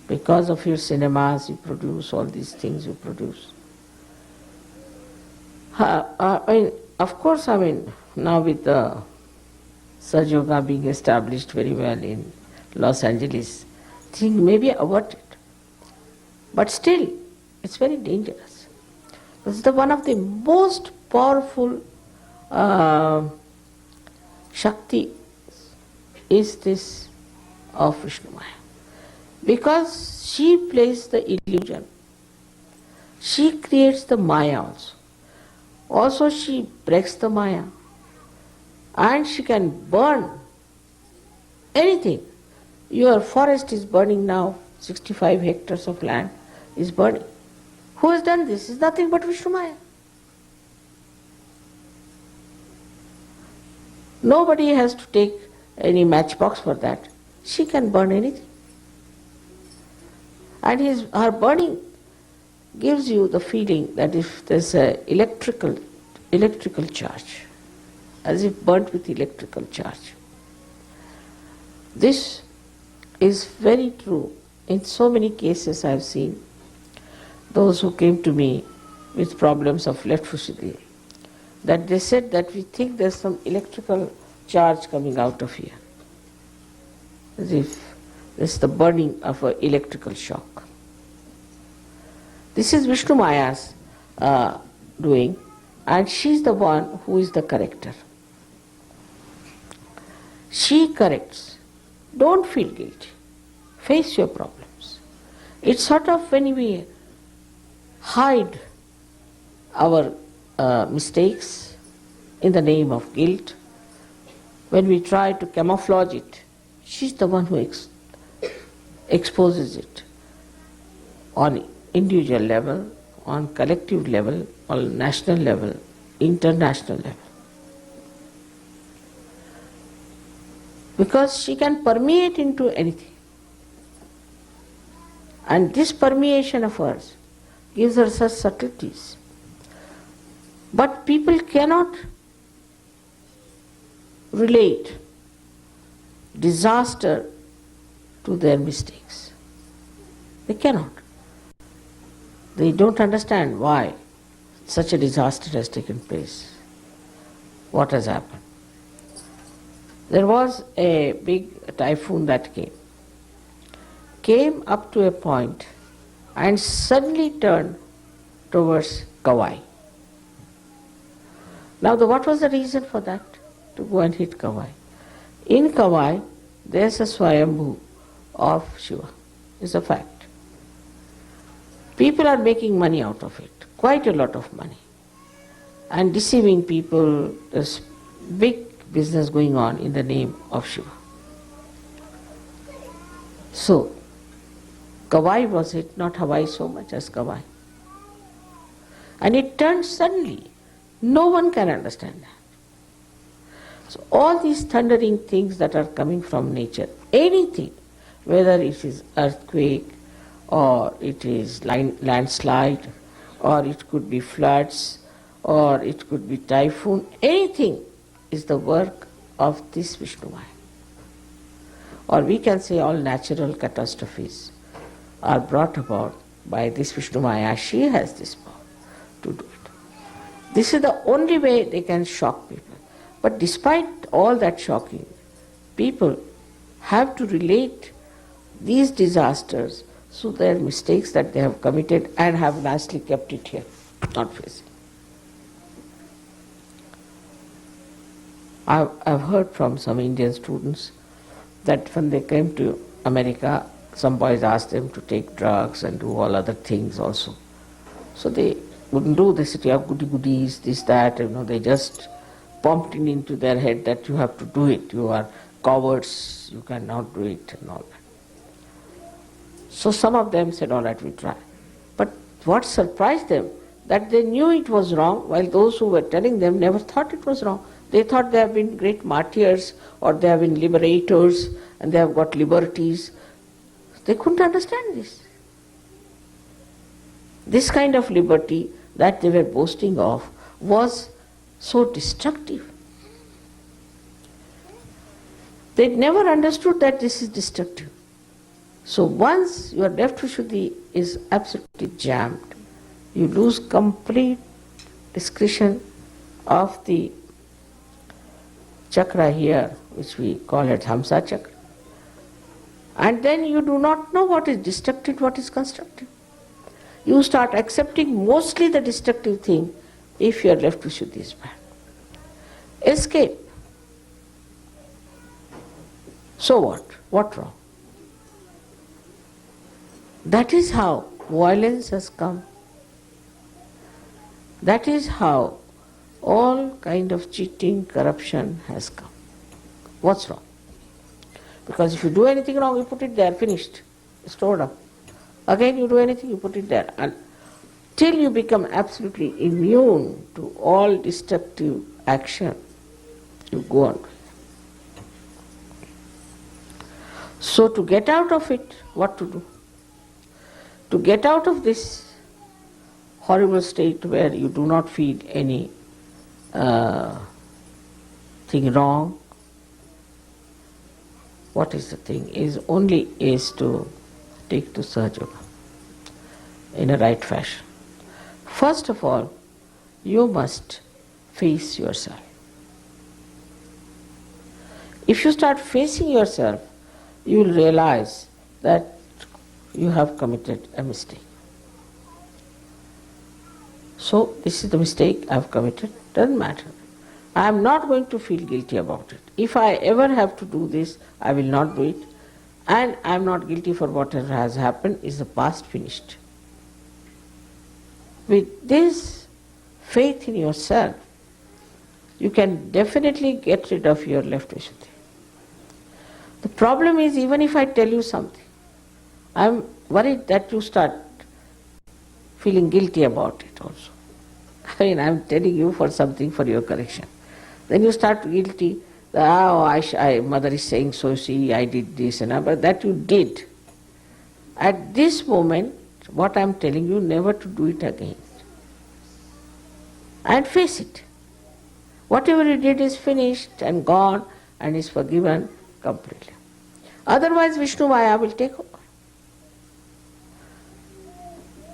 Because of your cinemas, you produce all these things you produce. Of course, now with the Sahaja Yoga being established very well in Los Angeles, things may be averted. But still, it's very dangerous. It's one of the most powerful Shakti is this of Vishnu Maya. Because she plays the illusion. She creates the Maya also. Also she breaks the Maya. And she can burn anything. Your forest is burning now, 65 hectares of land is burning. Who has done this? It's nothing but Vishnu Maya. Nobody has to take any matchbox for that. She can burn anything. And her burning gives you the feeling that if there's an electrical charge, as if burnt with electrical charge. This is very true. In so many cases I have seen those who came to me with problems of left Vishuddhi, that they said that we think there's some electrical charge coming out of here, as if there's the burning of an electrical shock. This is Vishnu Maya's doing, and she's the one who is the corrector. She corrects. Don't feel guilty. Face your problems. It's sort of when we hide our mistakes in the name of guilt, when we try to camouflage it, she's the one who exposes it on individual level, on collective level, on national level, international level. Because she can permeate into anything. And this permeation of hers gives her such subtleties. But people cannot relate disaster to their mistakes. They cannot. They don't understand why such a disaster has taken place, what has happened. There was a big typhoon that came up to a point and suddenly turned towards Kauai. Now, what was the reason for that, to go and hit Kauai? In Kauai, there's a Swayambhu of Shiva. It's a fact. People are making money out of it, quite a lot of money, and deceiving people. There's big business going on in the name of Shiva. So, Kauai was it, not Hawaii so much as Kauai. And it turned suddenly. No one can understand that. So all these thundering things that are coming from nature, anything, whether it is earthquake, or it is landslide, or it could be floods, or it could be typhoon, anything is the work of this Vishnu Maya. Or we can say all natural catastrophes are brought about by this Vishnu Maya. She has this power to do it. This is the only way they can shock people. But despite all that shocking, people have to relate these disasters to their mistakes that they have committed and have nicely kept it here, not facing. I've heard from some Indian students that when they came to America, some boys asked them to take drugs and do all other things also. So they wouldn't do. They said, you have goodies, this, that, they just pumped it into their head that you have to do it. You are cowards, you cannot do it and all that. So some of them said, all right, we try. But what surprised them, that they knew it was wrong, while those who were telling them never thought it was wrong. They thought they have been great martyrs, or they have been liberators, and they have got liberties. They couldn't understand this. This kind of liberty that they were boasting of was so destructive. They never understood that this is destructive. So once your left Vishuddhi is absolutely jammed, you lose complete discretion of the chakra here, which we call it Hamsa chakra. And then you do not know what is destructive, what is constructive. You start accepting mostly the destructive thing if your left Vishuddhi is bad. Escape. So what? What wrong? That is how violence has come. That is how all kind of cheating, corruption has come. What's wrong? Because if you do anything wrong, you put it there, finished, stored up. Again you do anything, you put it there. Until you become absolutely immune to all destructive action, you go on. So to get out of it, what to do? To get out of this horrible state where you do not feel any thing wrong, what is the thing? Is to take to Sahaja Yoga in a right fashion. First of all, you must face yourself. If you start facing yourself, you will realize that you have committed a mistake. So this is the mistake I have committed. Doesn't matter. I am not going to feel guilty about it. If I ever have to do this, I will not do it. And I am not guilty for whatever has happened. Is the past finished? With this faith in yourself, you can definitely get rid of your left Vishuddhi. The problem is, even if I tell you something, I am worried that you start feeling guilty about it also. I mean, I am telling you for something for your correction. Then you start guilty. Mother is saying so, see, I did this and that, but that you did. At this moment, what I am telling you, never to do it again. And face it. Whatever you did is finished and gone and is forgiven completely. Otherwise, Vishnu Maya will take over.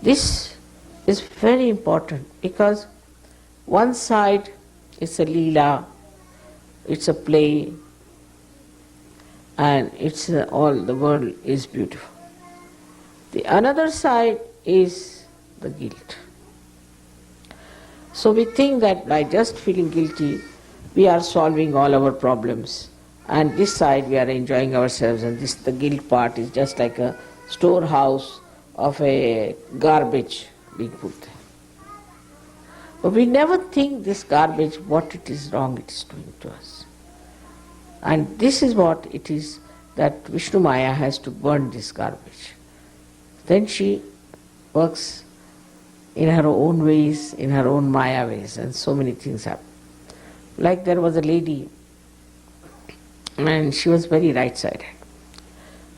This is very important because one side is a Leela, it's a play, and it's all the world is beautiful. The another side is the guilt. So we think that by just feeling guilty, we are solving all our problems, and this side we are enjoying ourselves, and the guilt part is just like a storehouse of a garbage being put there. But we never think this garbage, what it is wrong it is doing to us. And this is what it is that Vishnu Maya has to burn this garbage. Then she works in her own ways, in her own Maya ways, and so many things happen. Like there was a lady, and she was very right-sided.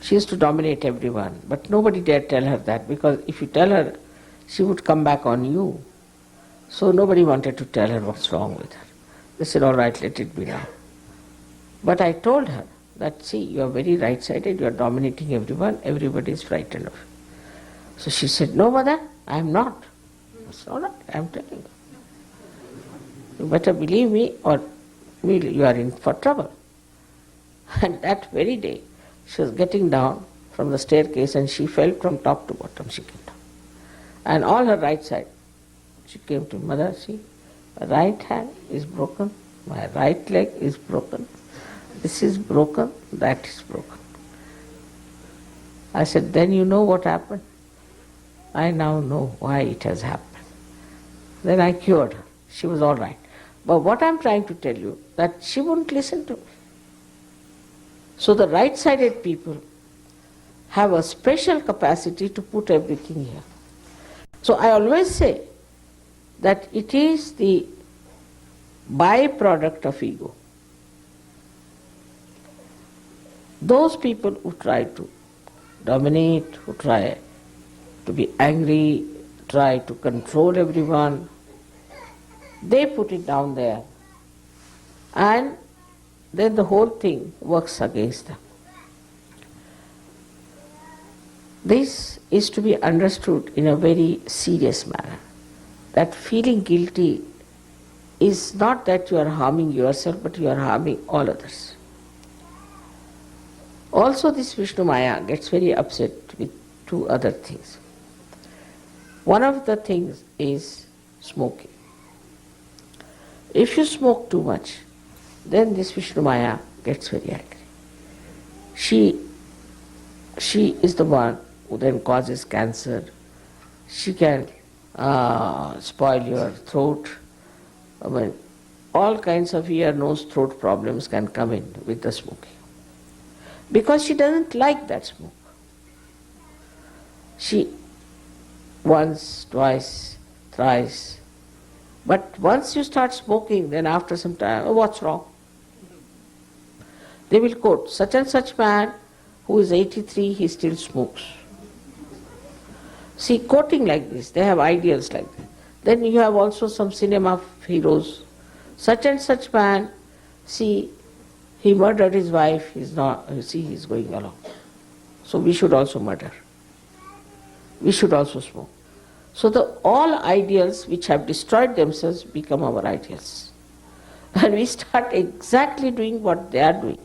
She used to dominate everyone, but nobody dared tell her that, because if you tell her, she would come back on you. So nobody wanted to tell her what's wrong with her. They said, all right, let it be now. But I told her that, see, you are very right-sided, you are dominating everyone, everybody is frightened of you. So she said, no, mother, I am not. I said, all right, I am telling you. You better believe me or you are in for trouble. And that very day, she was getting down from the staircase and she fell from top to bottom, she came down. And all her right side, she came to mother, see, my right hand is broken, my right leg is broken, this is broken, that is broken. I said, then you know what happened? I now know why it has happened. Then I cured her. She was all right. But what I'm trying to tell you, that she wouldn't listen to me. So the right-sided people have a special capacity to put everything here. So I always say that it is the byproduct of ego. Those people who try to dominate, who try to be angry, try to control everyone, they put it down there, and then the whole thing works against them. This is to be understood in a very serious manner, that feeling guilty is not that you are harming yourself, but you are harming all others. Also, this Vishnu Maya gets very upset with two other things. One of the things is smoking. If you smoke too much, then this Vishnu Maya gets very angry. She is the one who then causes cancer. She can spoil your throat. I mean, all kinds of ear, nose, throat problems can come in with the smoking. Because she doesn't like that smoke. She once, twice, thrice. But once you start smoking, then after some time, oh, what's wrong? They will quote, such and such man who is 83, he still smokes. See, quoting like this, they have ideals like that. Then you have also some cinema heroes. Such and such man, see, he murdered his wife, he's not, see, he's going along. So we should also murder. We should also smoke. So all ideals which have destroyed themselves become our ideals. And we start exactly doing what they are doing,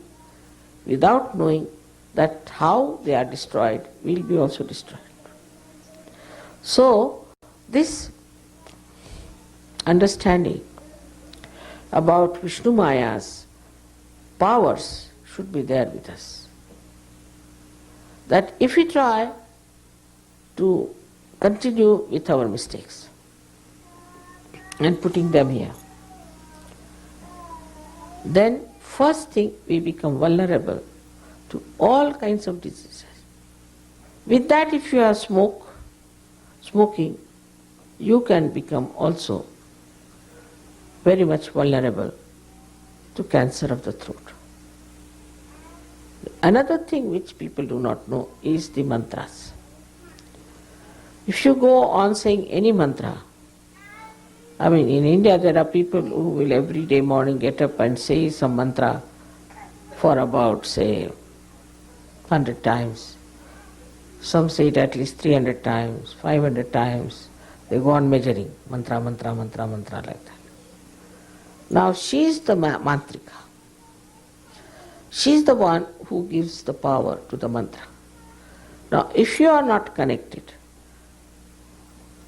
without knowing that how they are destroyed will be also destroyed. So this understanding about Vishnu Maya's powers should be there with us. That if we try to continue with our mistakes and putting them here, then first thing we become vulnerable to all kinds of diseases. With that, if you are smoking, you can become also very much vulnerable to cancer of the throat. Another thing which people do not know is the mantras. If you go on saying any mantra, I mean, in India there are people who will every day morning get up and say some mantra for about, say, 100 times. Some say it at least 300 times, 500 times. They go on measuring mantra, mantra, mantra, mantra like that. Now she is the mantrika. She is the one who gives the power to the mantra. Now if you are not connected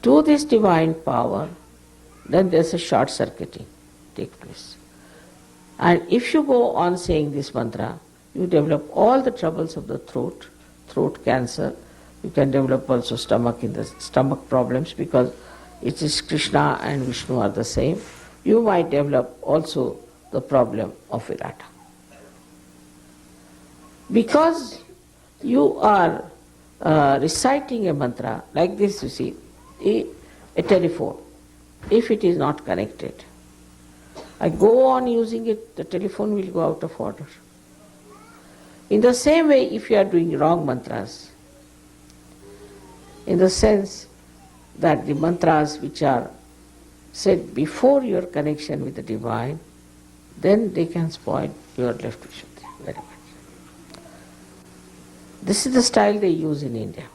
to this divine power, then there is a short circuiting take place. And if you go on saying this mantra, you develop all the troubles of the throat cancer. You can develop also stomach problems, because it is Krishna and Vishnu are the same. You might develop also the problem of Virata. Because you are reciting a mantra like this, you see, a telephone, if it is not connected, I go on using it, the telephone will go out of order. In the same way, if you are doing wrong mantras, in the sense that the mantras which are said before your connection with the divine, then they can spoil your left Vishuddhi very much. This is the style they use in India.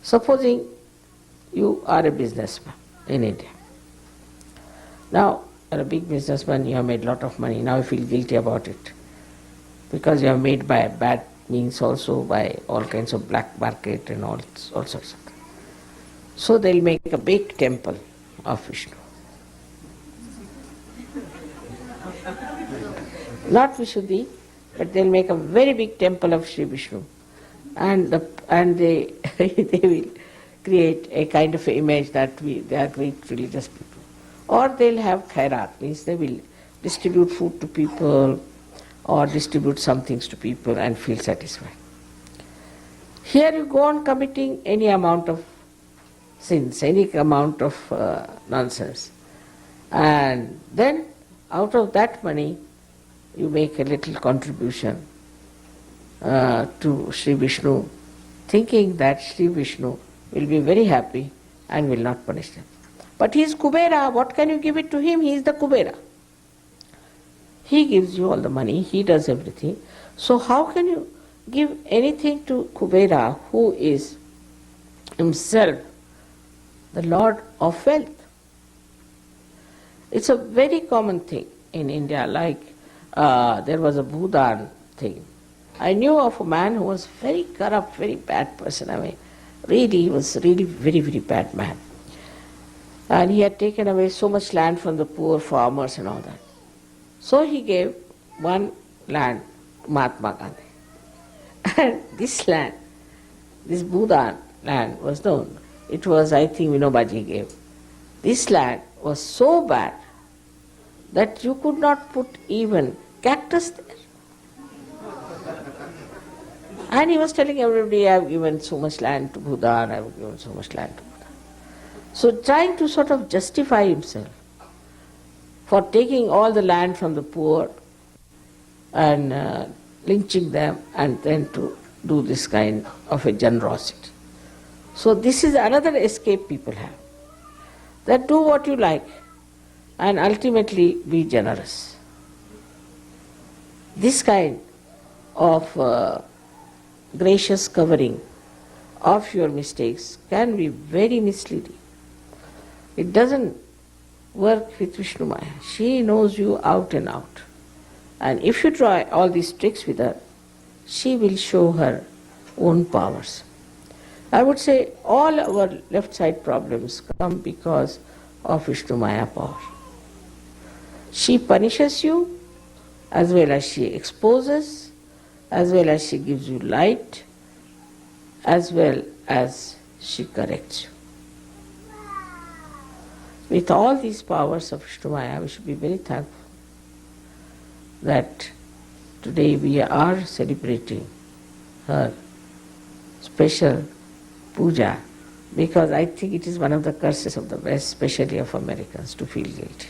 Supposing you are a businessman in India. Now, you are a big businessman, you have made a lot of money, now you feel guilty about it. Because you have made by bad means also, by all kinds of black market and all sorts of things. So they'll make a big temple of Vishnu. Not Vishuddhi, but they'll make a very big temple of Sri Vishnu. And they they will create a kind of image that they are great religious people. Or they'll have khairat, means they will distribute food to people or distribute some things to people and feel satisfied. Here you go on committing any amount of sins, any amount of nonsense. And then out of that money you make a little contribution to Sri Vishnu, thinking that Sri Vishnu will be very happy and will not punish them. But he is Kubera, what can you give it to him? He is the Kubera. He gives you all the money, he does everything. So how can you give anything to Kubera, who is himself the Lord of wealth? It's a very common thing in India, like there was a Bhudan thing. I knew of a man who was very corrupt, very bad person. I mean, really, he was really very, very bad man. And he had taken away so much land from the poor farmers and all that. So he gave one land to Mahatma Gandhi. And this land, this Bhudan land was known. It was, I think, Vinobaji gave. This land was so bad that you could not put even cactus there. And he was telling everybody, I have given so much land to Bhutan, I have given so much land to Bhutan. So trying to sort of justify himself for taking all the land from the poor and lynching them and then to do this kind of a generosity. So this is another escape people have. That do what you like and ultimately be generous. This kind of gracious covering of your mistakes can be very misleading. It doesn't work with Vishnu Maya. She knows you out and out. And if you try all these tricks with her, she will show her own powers. I would say all our left side problems come because of Vishnu Maya power. She punishes you as well as she exposes, as well as she gives you light, as well as she corrects you. With all these powers of Vishnu Maya, we should be very thankful that today we are celebrating her special puja, because I think it is one of the curses of the West, especially of Americans, to feel guilty.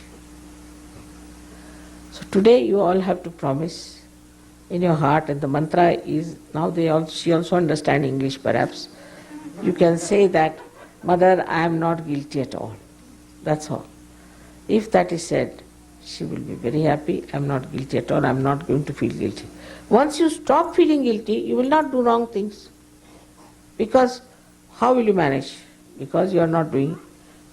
So today you all have to promise in your heart, and the mantra is, now she also understands English perhaps, you can say that, Mother, I am not guilty at all. That's all. If that is said, she will be very happy. I am not guilty at all. I am not going to feel guilty. Once you stop feeling guilty, you will not do wrong things. Because how will you manage? Because you are not doing,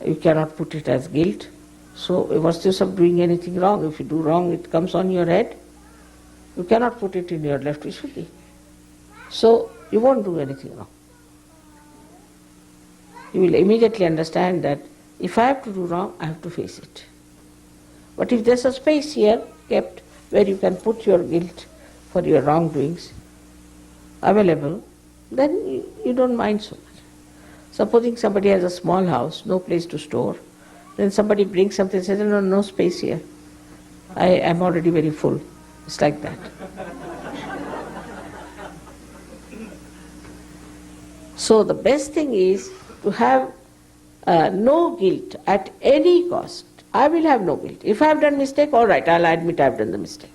you cannot put it as guilt. So what's the use of doing anything wrong? If you do wrong, it comes on your head. You cannot put it in your left Vishuddhi. So you won't do anything wrong. You will immediately understand that if I have to do wrong, I have to face it. But if there's a space here kept where you can put your guilt for your wrongdoings available, then you don't mind so much. Supposing somebody has a small house, no place to store, then somebody brings something and says, no space here. I am already very full. It's like that. So the best thing is to have no guilt at any cost. I will have no guilt. If I have done mistake, all right, I'll admit I have done the mistake.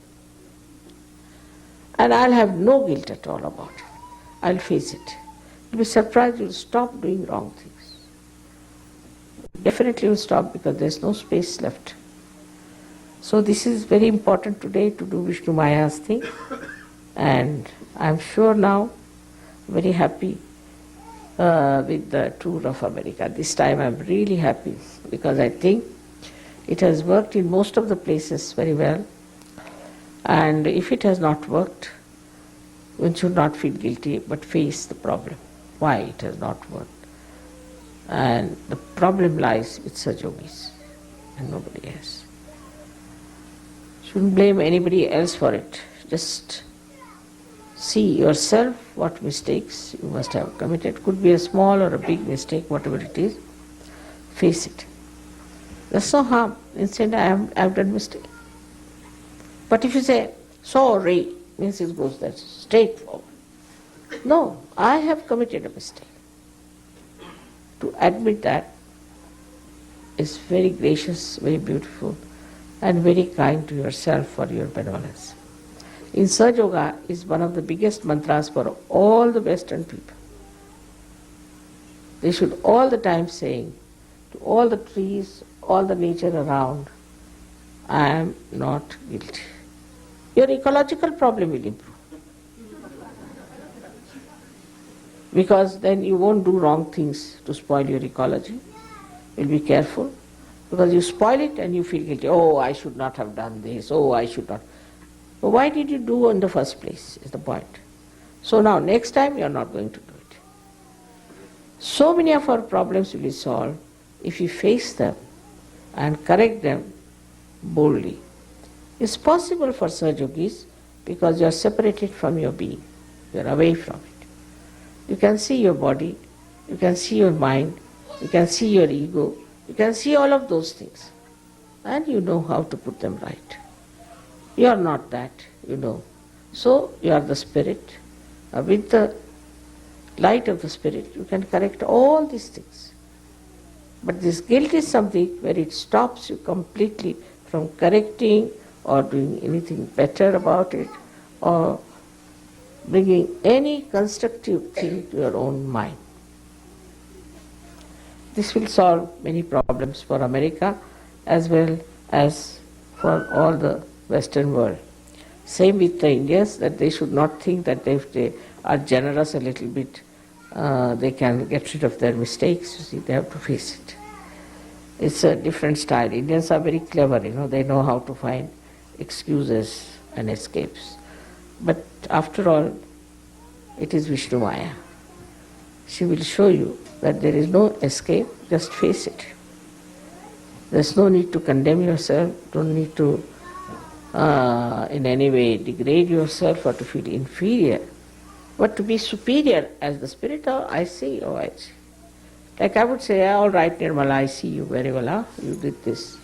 And I'll have no guilt at all about it. I'll face it. You'll be surprised, you'll stop doing wrong things. Definitely you'll stop because there's no space left. So this is very important today to do Vishnu Maya's thing. And I'm sure now, very happy with the tour of America. This time I'm really happy because I think it has worked in most of the places very well. And if it has not worked, one should not feel guilty but face the problem. Why it has not worked. And the problem lies with Sahaja Yogis and nobody else. Shouldn't blame anybody else for it. Just see yourself what mistakes you must have committed. Could be a small or a big mistake, whatever it is. Face it. There's no harm. Instead, I have done mistake. But if you say, sorry, means it goes that straightforward. No, I have committed a mistake. To admit that is very gracious, very beautiful, and very kind to yourself for your benevolence. In Sahaja Yoga is one of the biggest mantras for all the Western people. They should all the time saying to all the trees, all the nature around, I am not guilty. Your ecological problem will improve. Because then you won't do wrong things to spoil your ecology. You'll be careful. Because you spoil it and you feel guilty. Oh, I should not have done this. Oh, I should not. But why did you do in the first place is the point. So now next time you are not going to do it. So many of our problems will be solved if you face them and correct them boldly. It's possible for Sahaja Yogis because you are separated from your being. You are away from it. You can see your body, you can see your mind, you can see your ego, you can see all of those things. And you know how to put them right. You are not that, you know. So you are the spirit. With the light of the spirit, you can correct all these things. But this guilt is something where it stops you completely from correcting or doing anything better about it or bringing any constructive thing to your own mind. This will solve many problems for America as well as for all the Western world. Same with the Indians, that they should not think that if they are generous a little bit, they can get rid of their mistakes. You see, they have to face it. It's a different style. Indians are very clever, they know how to find excuses and escapes. But after all, it is Vishnu Maya. She will show you that there is no escape, just face it. There's no need to condemn yourself, don't need to in any way degrade yourself or to feel inferior, but to be superior as the spirit. Oh, I see, oh, I see. Like I would say, all right, Nirmala, I see you very well, huh? You did this.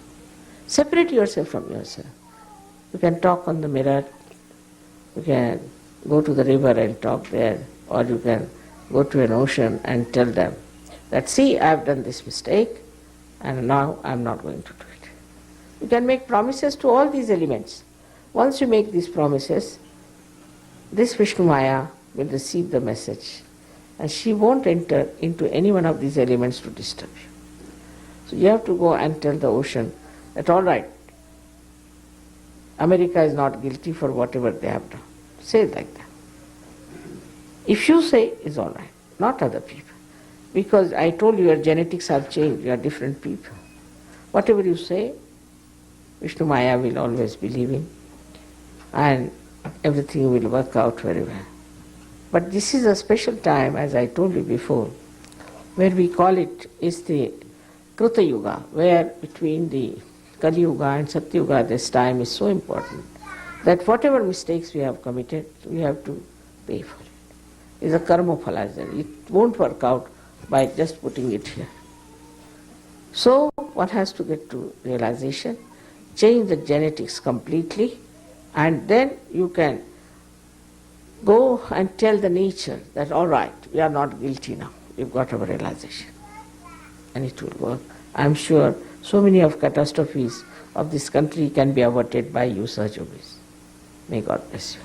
Separate yourself from yourself. You can talk on the mirror, you can go to the river and talk there, or you can go to an ocean and tell them that, see, I have done this mistake and now I am not going to do it. You can make promises to all these elements. Once you make these promises, this Vishnu Maya will receive the message and she won't enter into any one of these elements to disturb you. So you have to go and tell the ocean that, all right, America is not guilty for whatever they have done. Say it like that. If you say, it's all right, not other people. Because I told you your genetics have changed, you are different people. Whatever you say, Vishnu Maya will always believe in, and everything will work out very well. But this is a special time, as I told you before, where we call it is the Kruta Yuga, where between the Kali Yuga and Satya Yuga, this time is so important that whatever mistakes we have committed, we have to pay for it. It's a karma phala. It won't work out by just putting it here. So one has to get to realization, change the genetics completely, and then you can go and tell the nature that, all right, we are not guilty now. We've got our realization. And it will work. I'm sure so many of catastrophes of this country can be averted by you, Sahajogis. May God bless you.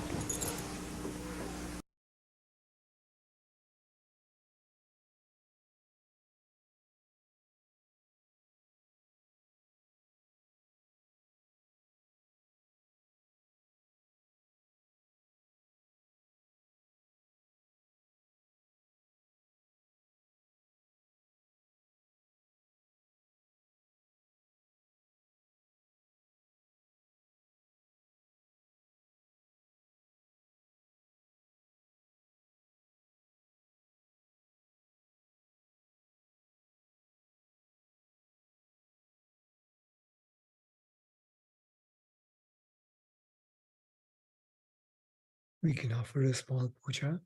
We can offer a small puja.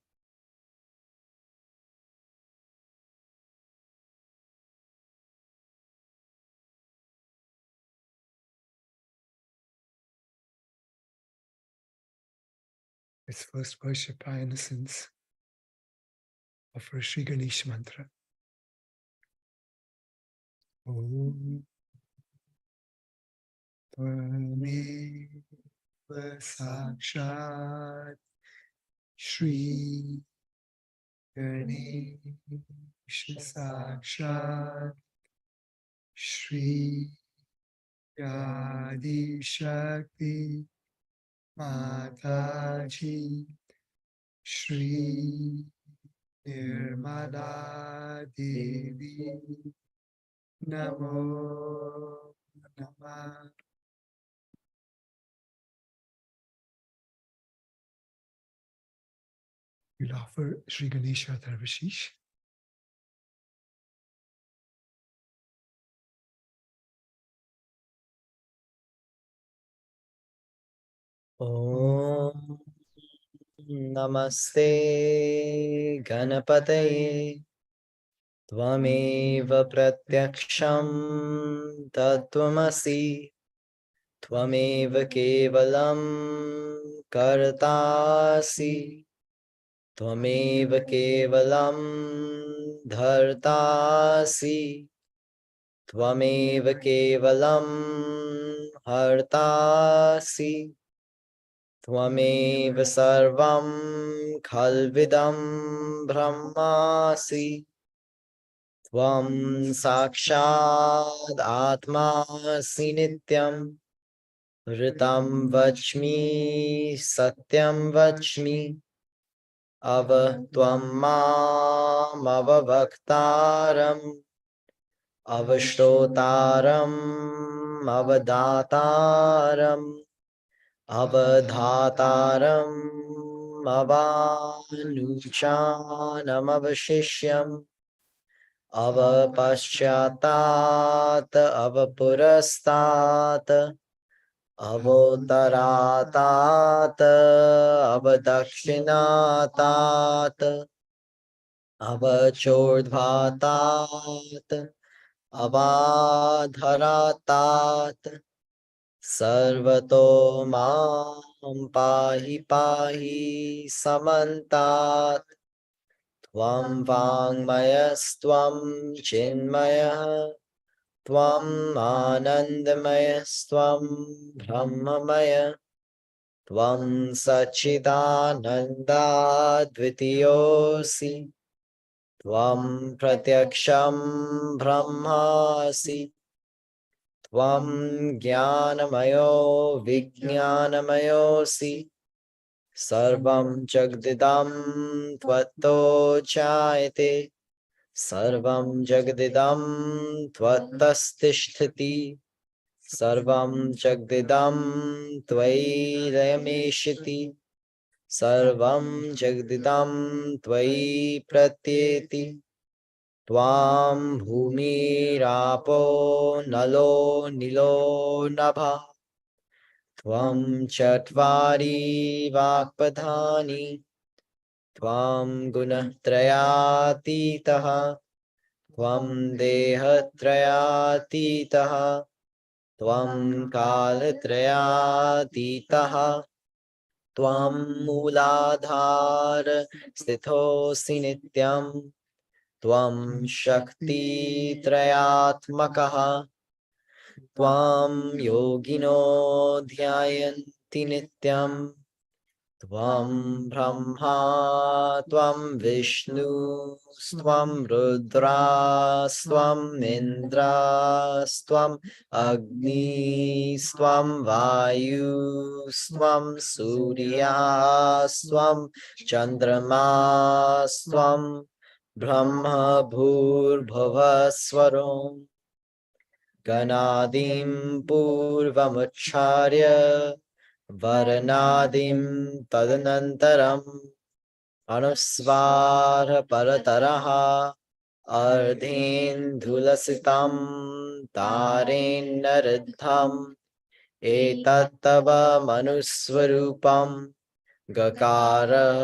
Let's first worship our innocence. Offer Sri Ganesh mantra. Om Tvameva Sakshat Shri Ganesha Sakshat Shri Adi Shakti Mataji Shri Nirmala Devi Namo Namah. We'll offer Sri Ganesha Dharvashish. Om Namaste Ganapataye Tvameva Pratyaksham Tattvamasi Tvameva Kevalam Kartasi Tvameva Kevalam Dhartasi Tvameva Kevalam Hartasi Tvameva sarvam khalvidam brahmasi Tvam sakshad atmasi nityam Ritam vachmi satyam vachmi Avatvam mam avavaktaram Avashtotaram avadataram Avadhataram avanuchanam avashishyam अवपश्चातात् अवपुरस्तात् अवोत्तरातात् अवदक्षिणातात् अवचोर्ध्वातात् अवाधरातात् सर्वतो मां पाहि पाहि समन्तात् त्वं वाङ्मयस्त्वं चिन्मयः त्वम् आनन्दमयस्त्वं ब्रह्ममय त्वं सच्चिदानन्दाद्वितीयोऽसि त्वं प्रत्यक्षं ब्रह्मासि त्वं ज्ञानमयो विज्ञानमयोऽसि सर्वं जगदिदं त्वत्तो जायते सर्वं जगदिदं त्वत्तस्तिष्ठति सर्वं जगदिदं त्वयि लयमेष्यति सर्वं जगदिदं त्वयि प्रत्येति त्वां भूमिरापो नलो नीलो नभः त्वं चत्वारि वाक्पदानि त्वं गुणत्रयातीतः त्वं देहत्रयातीतः त्वं कालत्रयातीतः त्वं मूलाधार स्थितोऽसि नित्यं त्वं शक्तित्रयात्मकः त्वां योगिनो ध्यायन्ति नित्यं त्वं ब्रह्मा त्वं विष्णुस्त्वं रुद्रास्त्वम् इन्द्रास्त्वम् अग्निस्त्वं वायुस्त्वं सूर्यास्त्वं चन्द्रमास्त्वं ब्रह्म भूर्भुवस्वरो गणादिं पूर्वमुच्चार्य वर्णादिं तदनन्तरम् अनुस्वार परतरः अर्धेन्दुलसितं तारेन्नरुद्धम् एतत्तव मनुस्वरूपं गकारः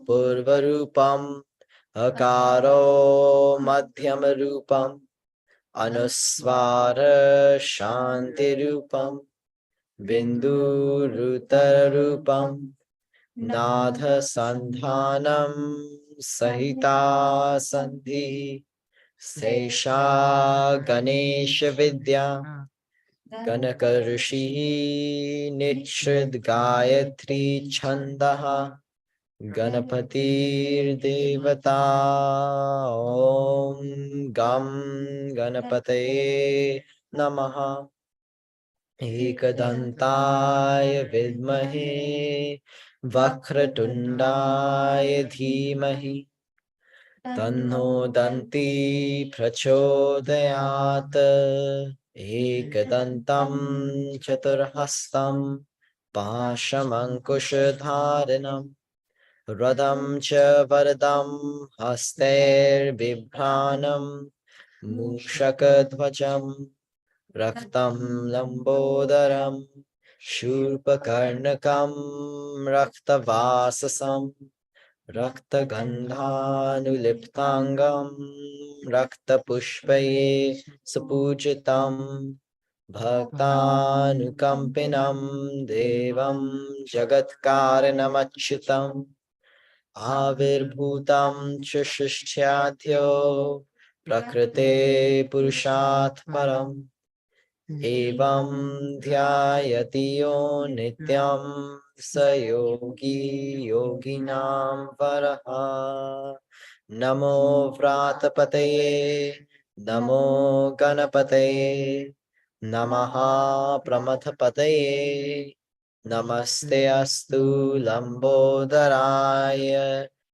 पूर्वरूपम् अकारो मध्यमरूपम् अनुस्वार शान्तिरूपम् बिन्दुरुतररूपम् नाथसन्धानं सहिता सन्धिः शेषा गणेशविद्या कनकऋषिः निःश्रितगायत्री छन्दः गणपतिर्देवता ॐ गं गणपतये नमः एकदन्ताय विद्महे वक्रतुण्डाय धीमहि तन्नो दन्ती प्रचोदयात् एकदन्तं चतुर्हस्तं पाशमङ्कुशधारिणं रथं च वरदं हस्तैर्बिभ्राणं मूषकध्वजम् रक्तं लम्बोदरं शूर्पकर्णकं रक्तवाससं रक्तगन्धानुलिप्ताङ्गं रक्तपुष्पैः सुपूजितं भक्तानुकम्पिनं देवं जगत्कारणमच्युतम् आविर्भूतं च सृष्ट्याद्यो प्रकृते पुरुषात् परम् एवं ध्यायति यो नित्यं स योगी योगिनां वरः नमो व्रातपतये नमो गणपतये नमः प्रमथपतये नमस्ते अस्तु लम्बोदराय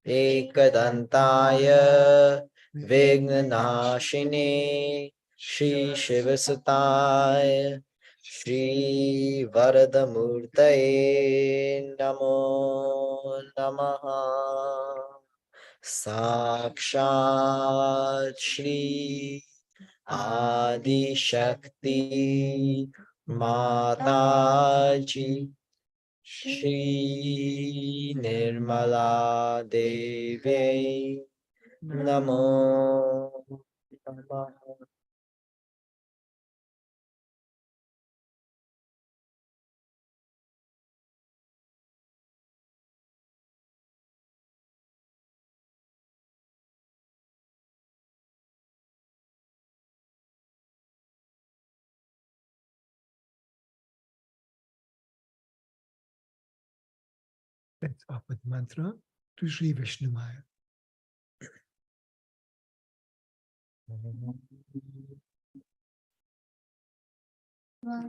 एकदन्ताय विघ्ननाशिने श्री शिवसुताय श्री वरदमूर्तये नमो नमः साक्षात् श्री आदिशक्ति माताजी श्री निर्मला देवी नमो नमः। Let's offer the mantra to Sri Vishnu Maya.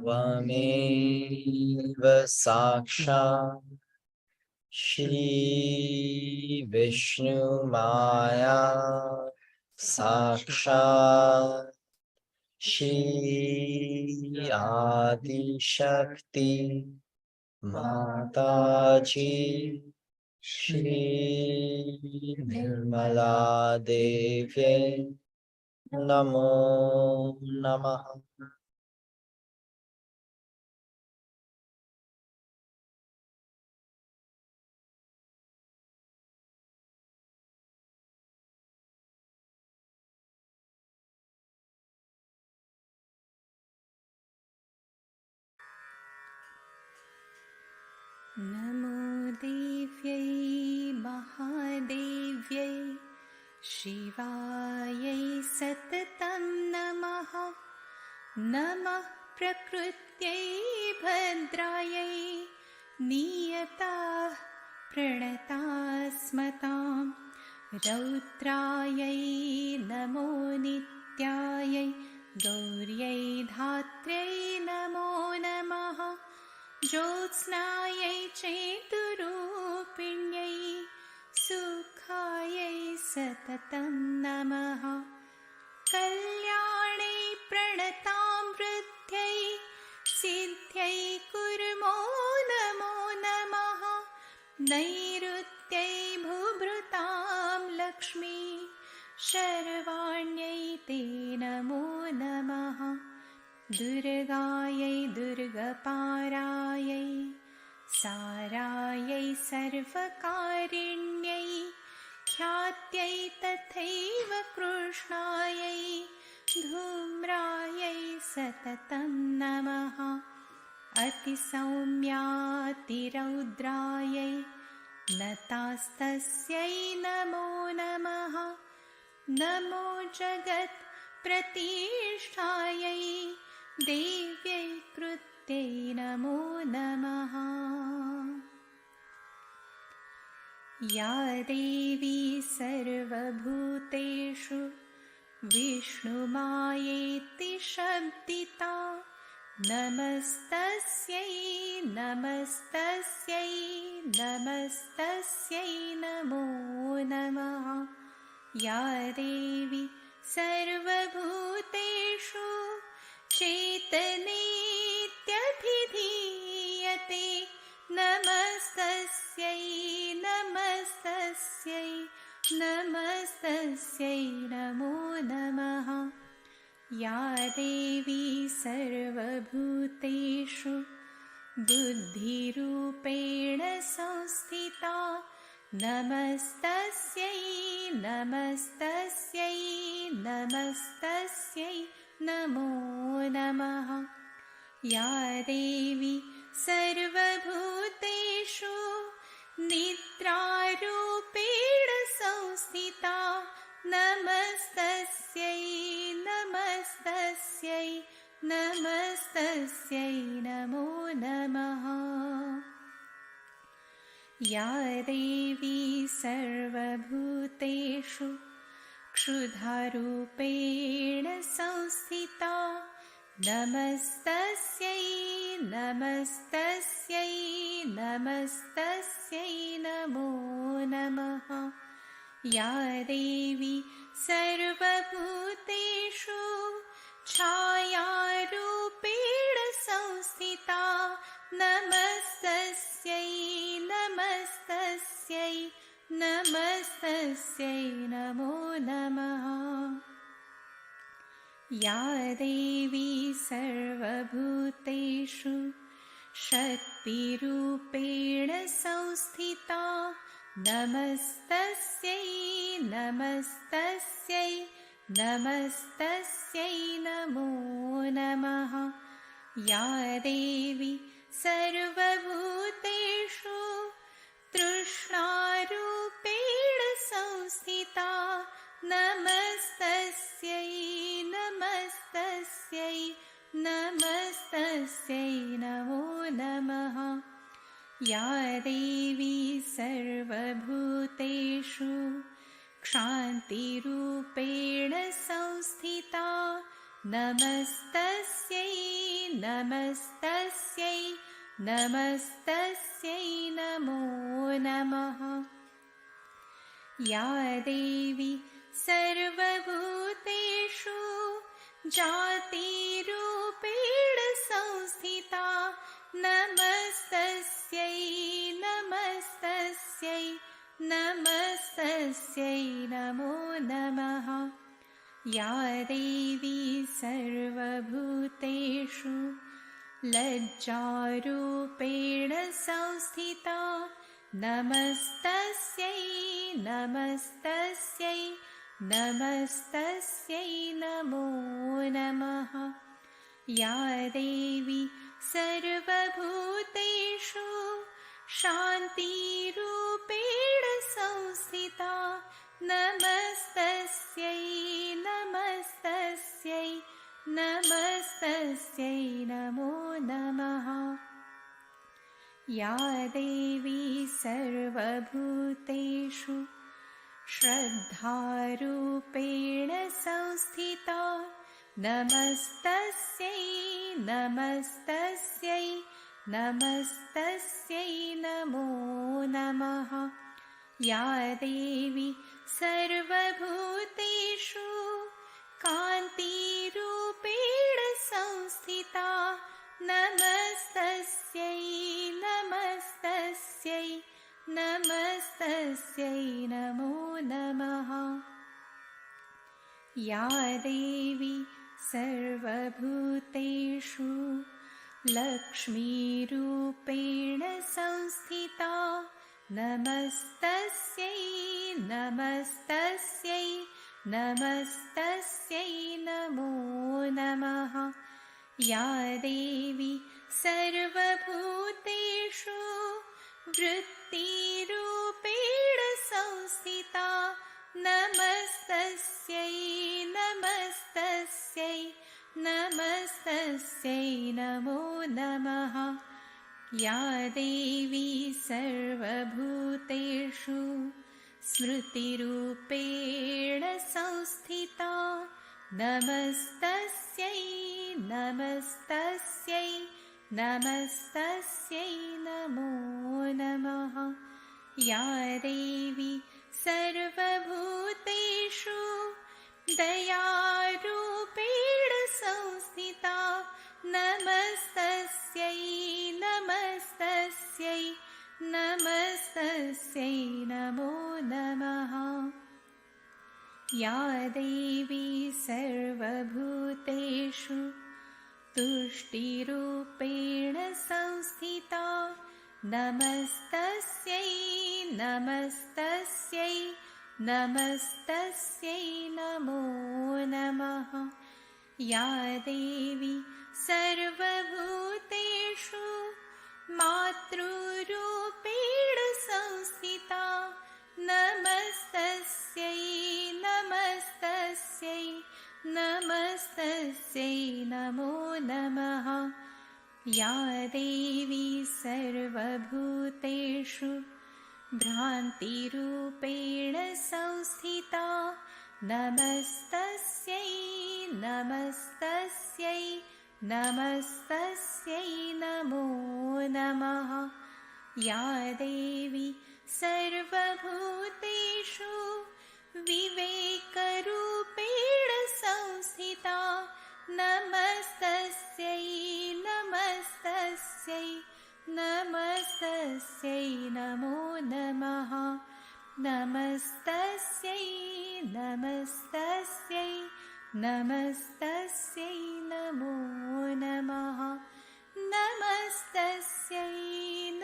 त्वमेव साक्षात् श्री विष्णुमाया साक्षात् श्री आदिशक्ति माताजी श्री निर्मला देवी नमो नमः। नमो देव्यै महादेव्यै शिवायै सततं नमः। नमः प्रकृत्यै भद्रायै नियताः प्रणतास्मतां रौद्रायै नमो नित्यायै गौर्यै धात्र्यै नमो नमः। ज्योत्स्नायै चेतुरूपिण्यै सुखायै सततं नमः। कल्याणै प्रणतामृत्यै सिद्ध्यै कुर्मो नमो नमः। नैऋत्यै भूभृतां लक्ष्मी शर्वाण्यै ते नमो नमः। दुर्गायै दुर्गपारायै सारायै सर्वकारिण्यै ख्यात्यै तथैव कृष्णायै धूम्रायै सततं नमः। अतिसौम्यातिरौद्रायै नतास्तस्यै नमो नमः। नमो जगत्प्रतिष्ठायै देव्यै कृत्यै नमो नमः। या देवी सर्वभूतेषु विष्णुमायेति शब्दिता नमस्तस्यै नमस्तस्यै नमस्तस्यै नमो नमः। या देवी सर्वभूतेषु चेतनेत्यभिधीयते नमस्तस्यै नमस्तस्यै नमस्तस्यै नमो नमः। या देवी सर्वभूतेषु बुद्धिरूपेण संस्थिता नमस्तस्यै नमस्तस्यै नमस्तस्यै नमो नमः। या देवी सर्वभूतेषु निद्रारूपेण संस्थिता नमस्तस्यै नमस्तस्यै नमस्तस्यै नमो नमः। या देवी सर्वभूतेषु क्षुधारूपेण संस्थिता नमस्तस्यै नमस्तस्यै नमस्तस्यै नमो नमः। या देवी सर्वभूतेषु छायारूपेण संस्थिता नमस्तस्यै नमस्तस्यै नमस्तस्यै नमस्तस्यै नमो नमः। या देवी सर्वभूतेषु शक्तिरूपेण संस्थिता नमस्तस्यै नमस्तस्यै नमस्तस्यै नमो नमः। या देवी सर्वभूतेषु तृष्णारूपेण संस्थिता नमस्तस्यै नमस्तस्यै नमस्तस्यै नमो नमः। या देवी सर्वभूतेषु क्षान्तिरूपेण संस्थिता नमस्तस्यै नमस्तस्यै नमस्तस्यै नमो नमः। या देवी सर्वभूतेषु जातिरूपेण संस्थिता नमस्तस्यै नमस्तस्यै नमस्तस्यै नमो नमः। या देवी सर्वभूतेषु लज्जारूपेण संस्थिता नमस्तस्यै नमस्तस्यै नमस्तस्यै नमो नमः। या देवी सर्वभूतेषु शान्तिरूपेण संस्थिता नमस्तस्यै नमस्तस्यै नमस्तस्यै नमो नमः। या देवी सर्वभूतेषु श्रद्धारूपेण संस्थिता नमस्तस्यै नमस्तस्यै नमस्तस्यै नमो नमः। या देवी सर्वभूतेषु कान्तिरूपेण संस्थिता नमस्तस्यै नमस्तस्यै नमस्तस्यै नमो नमः। या देवी सर्वभूतेषु लक्ष्मीरूपेण संस्थिता नमस्तस्यै नमस्तस्यै नमस्तस्यै नमो नमः। या देवी सर्वभूतेषु वृत्तिरूपेण संस्थिता नमस्तस्यै नमस्तस्यै नमस्तस्यै नमो नमः। या देवी सर्वभूतेषु स्मृतिरूपेण संस्थिता नमस्तस्यै नमस्तस्यै नमस्तस्यै नमो नमः। या देवी सर्वभूतेषु दयारूपेण संस्थिता नमस्तस्यै नमस्तस्यै नमस्तस्यै नमो नमः। या देवी सर्वभूतेषु तुष्टिरूपेण संस्थिता नमस्तस्यै नमस्तस्यै नमस्तस्यै नमो नमः। या देवी सर्वभूतेषु मातृरूपेण संस्थिता नमस्तस्यै नमस्तस्यै नमस्तस्यै नमो नमः। या देवी सर्वभूतेषु भ्रान्तिरूपेण संस्थिता नमस्तस्यै नमस्तस्यै नमस्तस्यै नमो नमः। या देवी सर्वभूतेषु विवेकरूपेण संस्थिता नमस्तस्यै नमस्तस्यै नमस्तस्यै नमो नमः। नमस्तस्यै नमस्तस्यै नमस्तस्यै नमो नमः नमस्तस्यै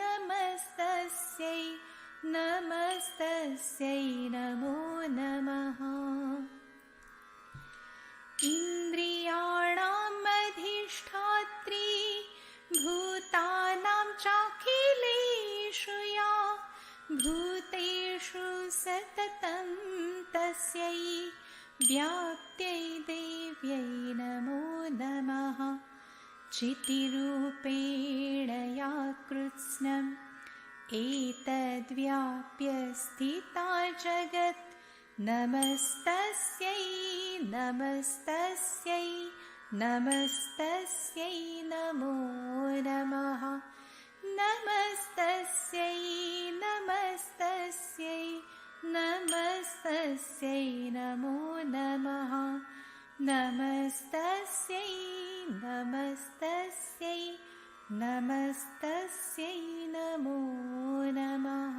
नमस्तस्यै नमस्तस्यै नमो नमः इन्द्रियाणाम् अधिष्ठात्री भूतानां चाखिलेषु या भूतेषु सततं तस्यै व्याप्त्यै देव्यै नमो नमः चितिरूपेण या कृत्स्नम् एतद्व्याप्य स्थिता जगत् नमस्तस्यै नमस्तस्यै नमस्तस्यै नमो नमः नमस्तस्यै नमस्तस्यै नमस्तस्यै नमो नमः नमस्तस्यै नमस्तस्यै नमस्तस्यै नमो नमः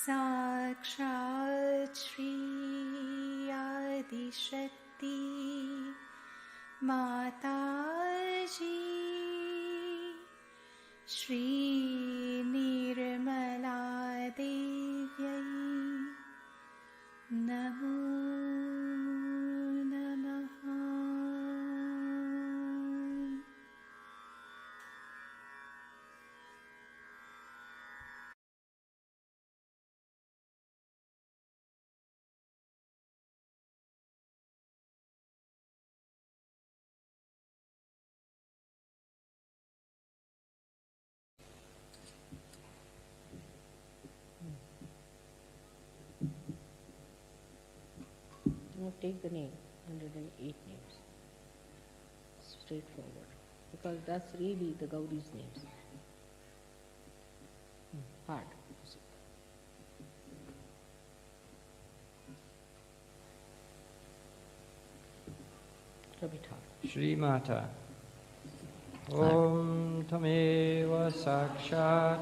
साक्षात् श्री आदिशक्ति माताजी श्री निर्मला देव्यै नमो नमः Now take the name, 108 names, straightforward, because that's really the Gauri's names. Hard. It's a bit hard. Shri Mata. Om Tameva Sakshat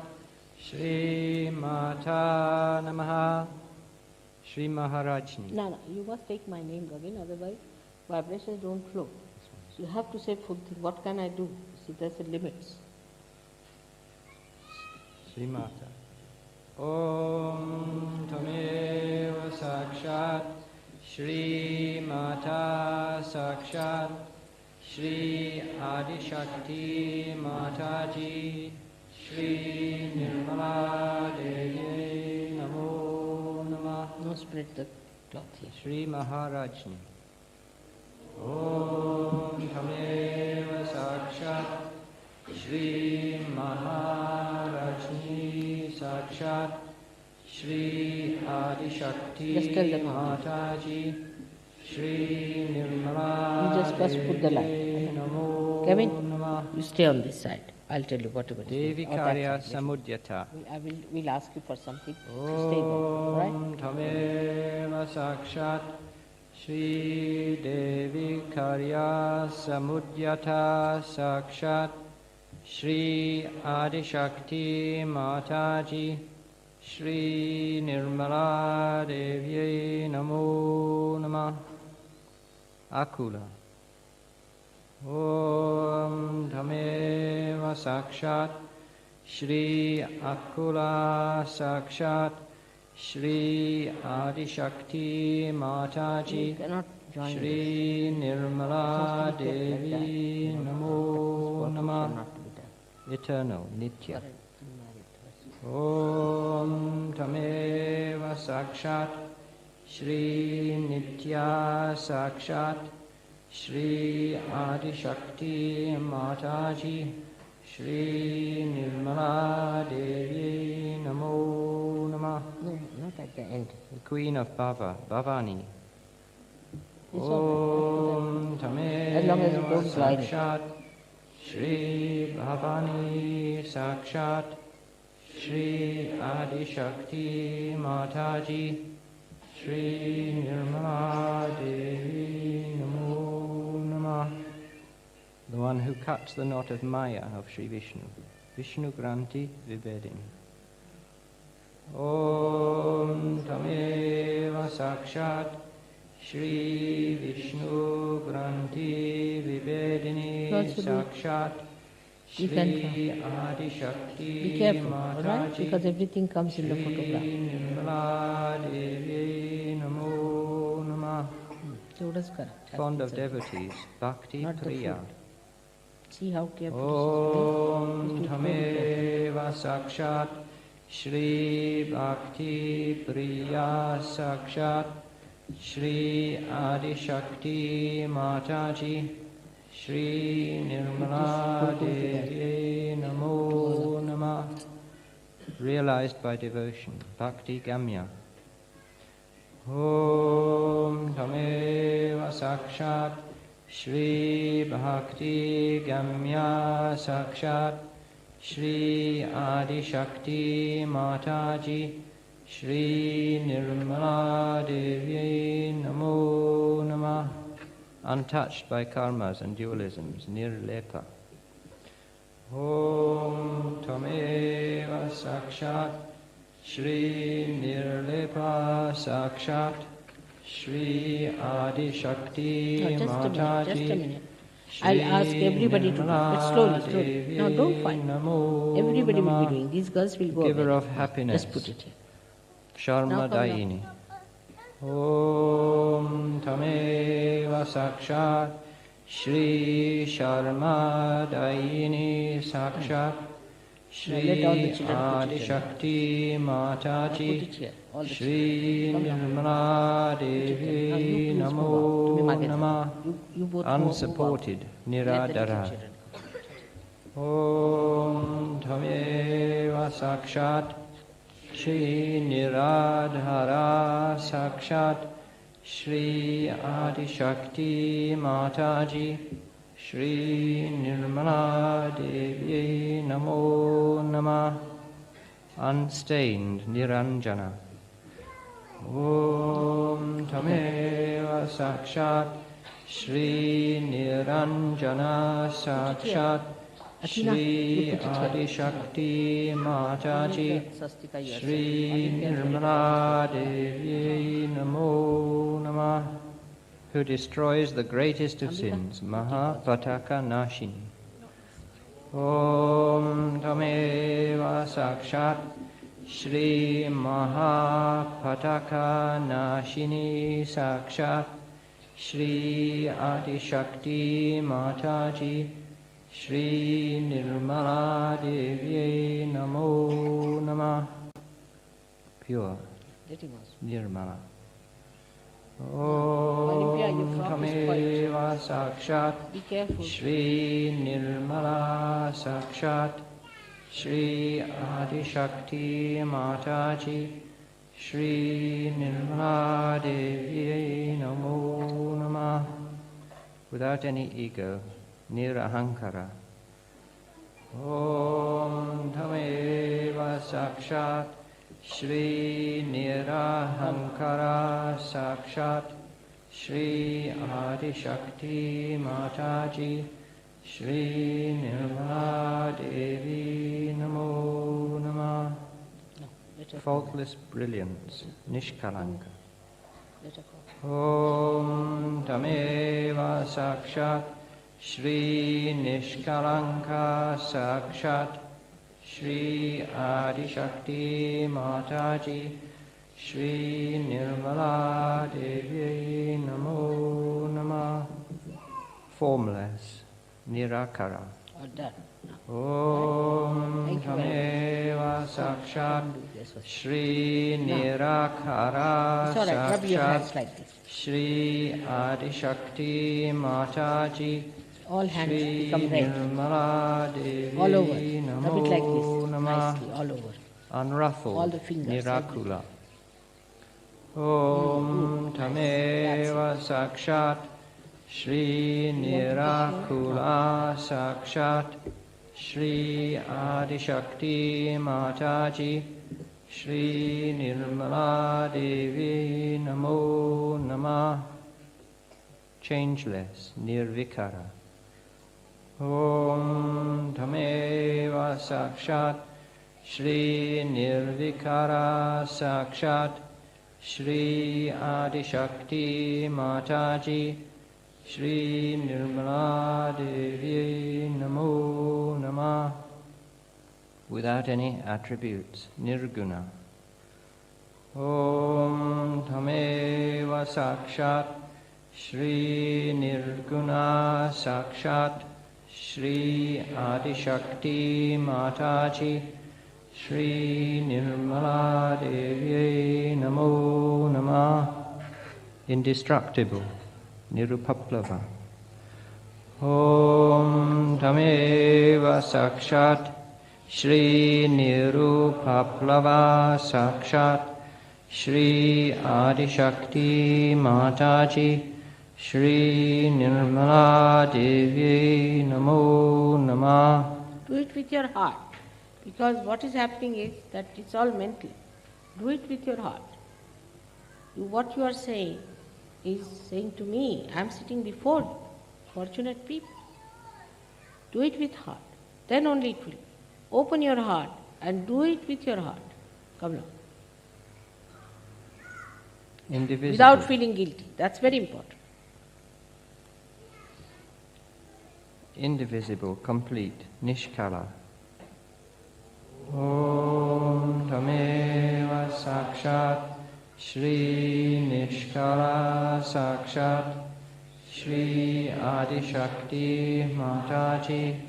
Shri Mata Namaha Shri Maharajni. No, you must take my name again, otherwise vibrations don't flow. So you have to say full thing. What can I do? See, there's a limits. Shri Mata. Om Tameva Sakshat Shri Mata Sakshat Shri Adi Shakti Mataji Shri Nirmala Devi Namo Namah. No, spread the cloth here. Shri Maharajni. Om Tameva Sakshat Shri Maharajni Sakshat Shri Adi Shakti Just tell them how to. Mataji Shri Nirmala You just first put the light. Namo Kevin, Namah. you stay on this side. I'll tell you whatever it is. Devi Or that Karya side. Samudyata. We'll ask you for something to stay there, all right? Om Tameva Sakshat Shri Devi Karya Samudyata Sakshat Shri Adi Shakti Mataji Shri Nirmala Devi Namo Namah. Akula. Om Tameva Sakshat Shri Akula Sakshat Shri Adi Shakti You Mataji cannot join Shri Nirmala this. It must be kept like that. Devi This Namo work Namah. cannot be done. Eternal, Nitya. For an unmarried person. Om Tameva Sakshat Shri Nitya Sakshat Shri Adi Shakti Mataji Shri Nirmala Devi Namo Namah. No, not at the end. The Queen of Bhava, Bhavani. It's all Om As long as you Tameva don't join it. Sakshat Shri Bhavani Sakshat Shri Adi Shakti Mataji Shri Nirmala Devi Namo Namah. The one who cuts the knot of Maya of Sri Vishnu. Vishnu Granti Vibedini. Om Tameva Sakshat Shri Vishnu Granthi Vibedini Also do- Sakshat You can Shri Adi Shakti Be careful, all right? Mataji Because everything comes in the Shri photograph. Nirmala Devi Namo Namah. So that's correct. Fond of That's it. devotees, Bhakti Not the Priya. food. See how careful Om she is doing? Tameva Sakshat Shri Bhakti Priya Sakshat Shri Adi Shakti Mataji Shri Nirmala Devi Namo Namah. Realized by devotion, Bhakti Gamya. Om Tameva Sakshat Shri Bhakti Gamya Sakshat Shri Adi Shakti Mataji Shri Nirmala Devi Namo Namah. Untouched by karmas and dualisms, Nirlepa. Om Tameva Sakshat Shri Nirlepa Sakshat Shri Adi Shakti No, just a Mataji minute. I'll ask everybody to do it, but slowly. No, don't fight. Everybody will be doing. These girls will go Giver away. of happiness. Just put it here. Sharma Now come Dayini. Om Tameva Sakshat Shri Sharma Dayini Sakshat let all the Shri children put Adi it here. Shakti Mataji Put it here, all the Shri children. Come Nirmala Now Devi you please Namo move out. Namah. You both move out. Unsupported Let the little Niradara. children come. Om Tameva Sakshat Shri Niradhara Sakshat Shri Adi Shakti Mataji Shri Nirmala Devi Namo Namah. Unstained Niranjana. Om Tameva Sakshat Shri Niranjana Sakshat Shri Adi Shakti Mataji Shri Nirmala Devi Namo Namah. Who destroys the greatest of sins, Mahapataka Nashini. Om Tameva Sakshat Shri Mahapataka Nashini Sakshat Shri Adi Shakti Mataji Shri Nirmala Devi Namo Namah. Pure, Let him ask. Nirmala. Olympia, Om your frock is Tameva Sakshat Be careful. Shri Nirmala Sakshat Shri Adi Shakti Mataji Shri Nirmala Devi Namo Namah. Without any ego, Nirahankara. Om Tameva Sakshat Shri Nirahankara Sakshat Shri Adi Shakti Mataji Shri Nirmala Devi Namo Namah. No, let her Faultless brilliance, Nishkalanka. Let her go. Om Tameva Sakshat Shri Nishkalanka Sakshat Shri Adi Shakti Mataji Shri Nirmala Devi Namo Namah. Formless, Nirakara. Or done. No. Om Thank you very Tameva Sakshat Yes, yes. Shri Nirakara It's all right. Rub your hands Sakshat like this. Shri Adi Shakti Mataji All hands Shri become red. Nirmala Devi All over. Namo Rub it like this. Namah. Nicely. All over. Unruffled, All the fingers, Nirakula. Om Tameva Sakshat Shri Nirakula Sakshat Shri Adi Shakti Mataji Shri Nirmala Devi Namo Namah. Changeless, Nirvikara. Om Tameva Sakshat Shri Nirvikara Sakshat Shri Adi Shakti Mataji Shri Nirmala Devi Namo Namah. Without any attributes, Nirguna. Om Tameva Sakshat Shri Nirguna Sakshat Shri Adi Shakti Mataji Shri Nirmala Devi Namo Namah. Indestructible, Nirupaplava. Om Tameva Sakshat Shri Nirupaplava Sakshat Shri Adi Shakti Mataji Shri Nirmala Devi Namo Namah. Do it with your heart, because what is happening is that it's all mental. Do it with your heart. What you are saying is saying to me, I am sitting before you, fortunate people. Do it with heart, then only it will. Open your heart and do it with your heart. Come now. Indivisible. Without feeling guilty. That's very important. Indivisible, complete, Nishkala. Om Tameva Sakshat Shri Nishkala Sakshat Shri Adi Shakti Mataji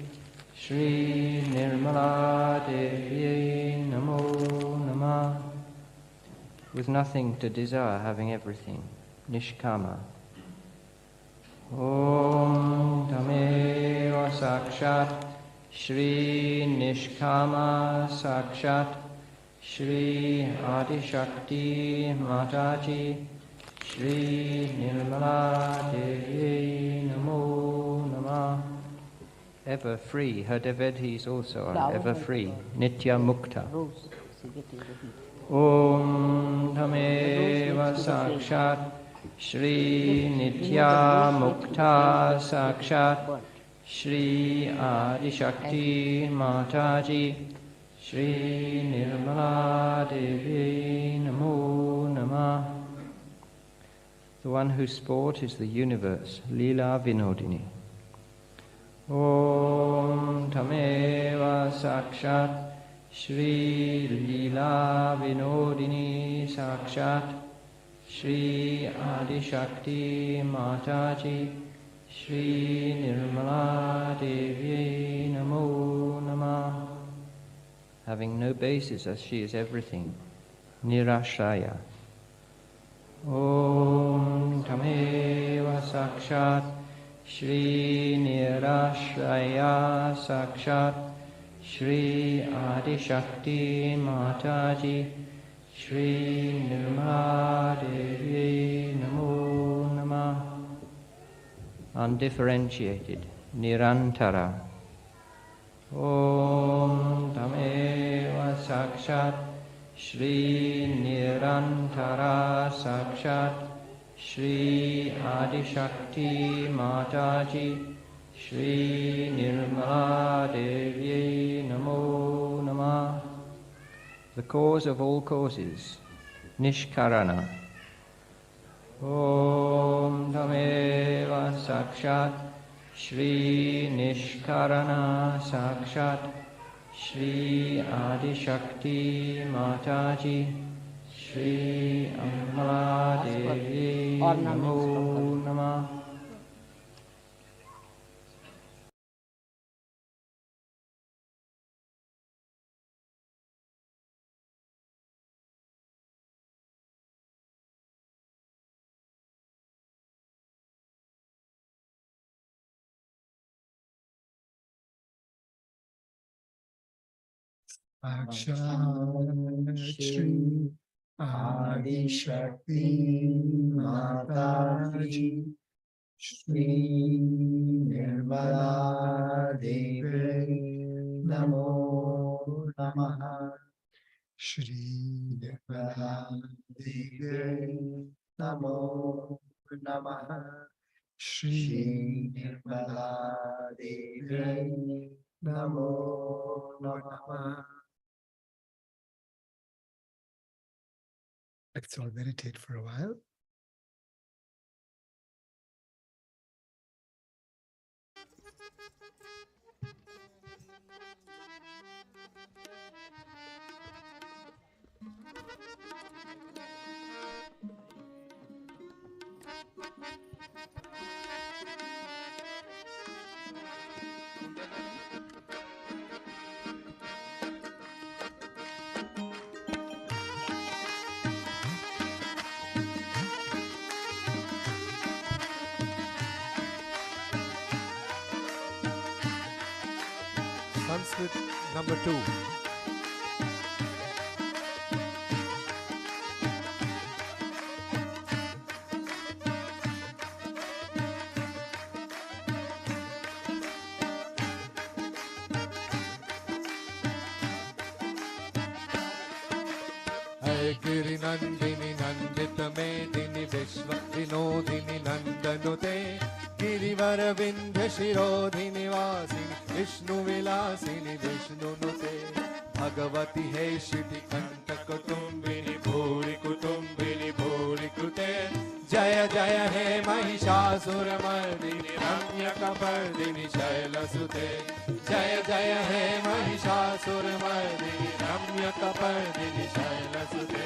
Shri Nirmala Devi Namo Namah. With nothing to desire, having everything, Nishkama. Om Tameva Sakshat Shri Nishkama Sakshat Shri Adi Shakti Mataji Shri Nirmala Devi Namo Namah. Ever free, her devotees also are ever free, Nitya Mukta. Rose, getting the heat. Om Tameva Sakshat Shri Nitya Mukta Sakshat Shri Adi Shakti Mataji Shri Nirmala Devi Namo Namah. The one whose sport is the universe, Leela Vinodini. Om Tameva Sakshat Shri Leela Vinodini Sakshat Shri Adi Shakti Mataji Shri Nirmala Devi Namo Namah. Having no basis as she is everything, Nirashraya. Om Tameva Sakshat Shri Nirashraya Sakshat Shri Adi Shakti Mataji Shri Nirmala Devi Namo Namah. Undifferentiated, Nirantara. Om Tameva Sakshat Shri Nirantara Sakshat Shri Adi Shakti Mataji Shri Nirmala Devi Namo Namah. The cause of all causes, Nishkarana. Om Tameva Sakshat Shri Nishkarana Sakshat Shri Adi Shakti Mataji Shri Nirmala Devi Namo Namah. Sakshat Shri Adi Shakti Mataji Shri Nirmala Devi Namo Namaha. Shri Nirmala Devi Namo Namaha. Shri Nirmala Devi Namo Namaha. Let's all meditate for a while. Sanskrit number 2. Giri Nandini Nandit मेदिनी विश्व विनोदिनी नंदनुते गिरिवर विंध्य शिरोधिनी वासिनी विष्णु विलासिनी विष्णुनुते भगवती हे शिति कंठ कुटुंबिनी भूरि कृते जय जय हे महिषासुर मर्दिनी रम्य कपर्दिनी शैलसुते जय जय हे महिषासुर मर्दिनी रम्य कपर्दिनी शैलसुते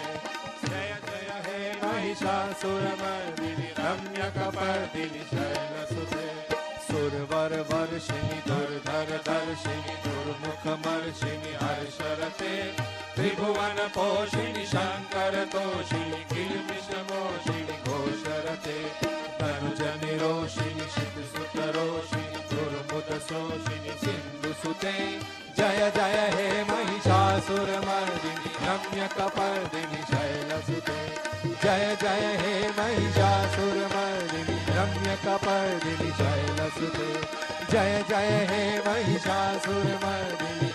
जय जय हे महिषासुर मर्दिनी रम्य कपर्दिनी शैलसुते सुरवर वर्षिणी दुर्धर दर्शिनी दुर्मुख मर्षिणी हर्षरते त्रिभुवन पोषिणी शंकर तोषिणी किल्बिष मोषिणी घोषरते तनुजनि रोषिणी शित सुत रोषिणी दुर्मुद शोषिणी सिंधु सुते जय जय हे महिषासुर मर्दिनी रम्य कपर्दिनी शैलसुते जय जय हे महिषासुर मर्दिनी रम्य कपर्दिनी शैलसुते जय जय हे महिषासुर मर्दिनी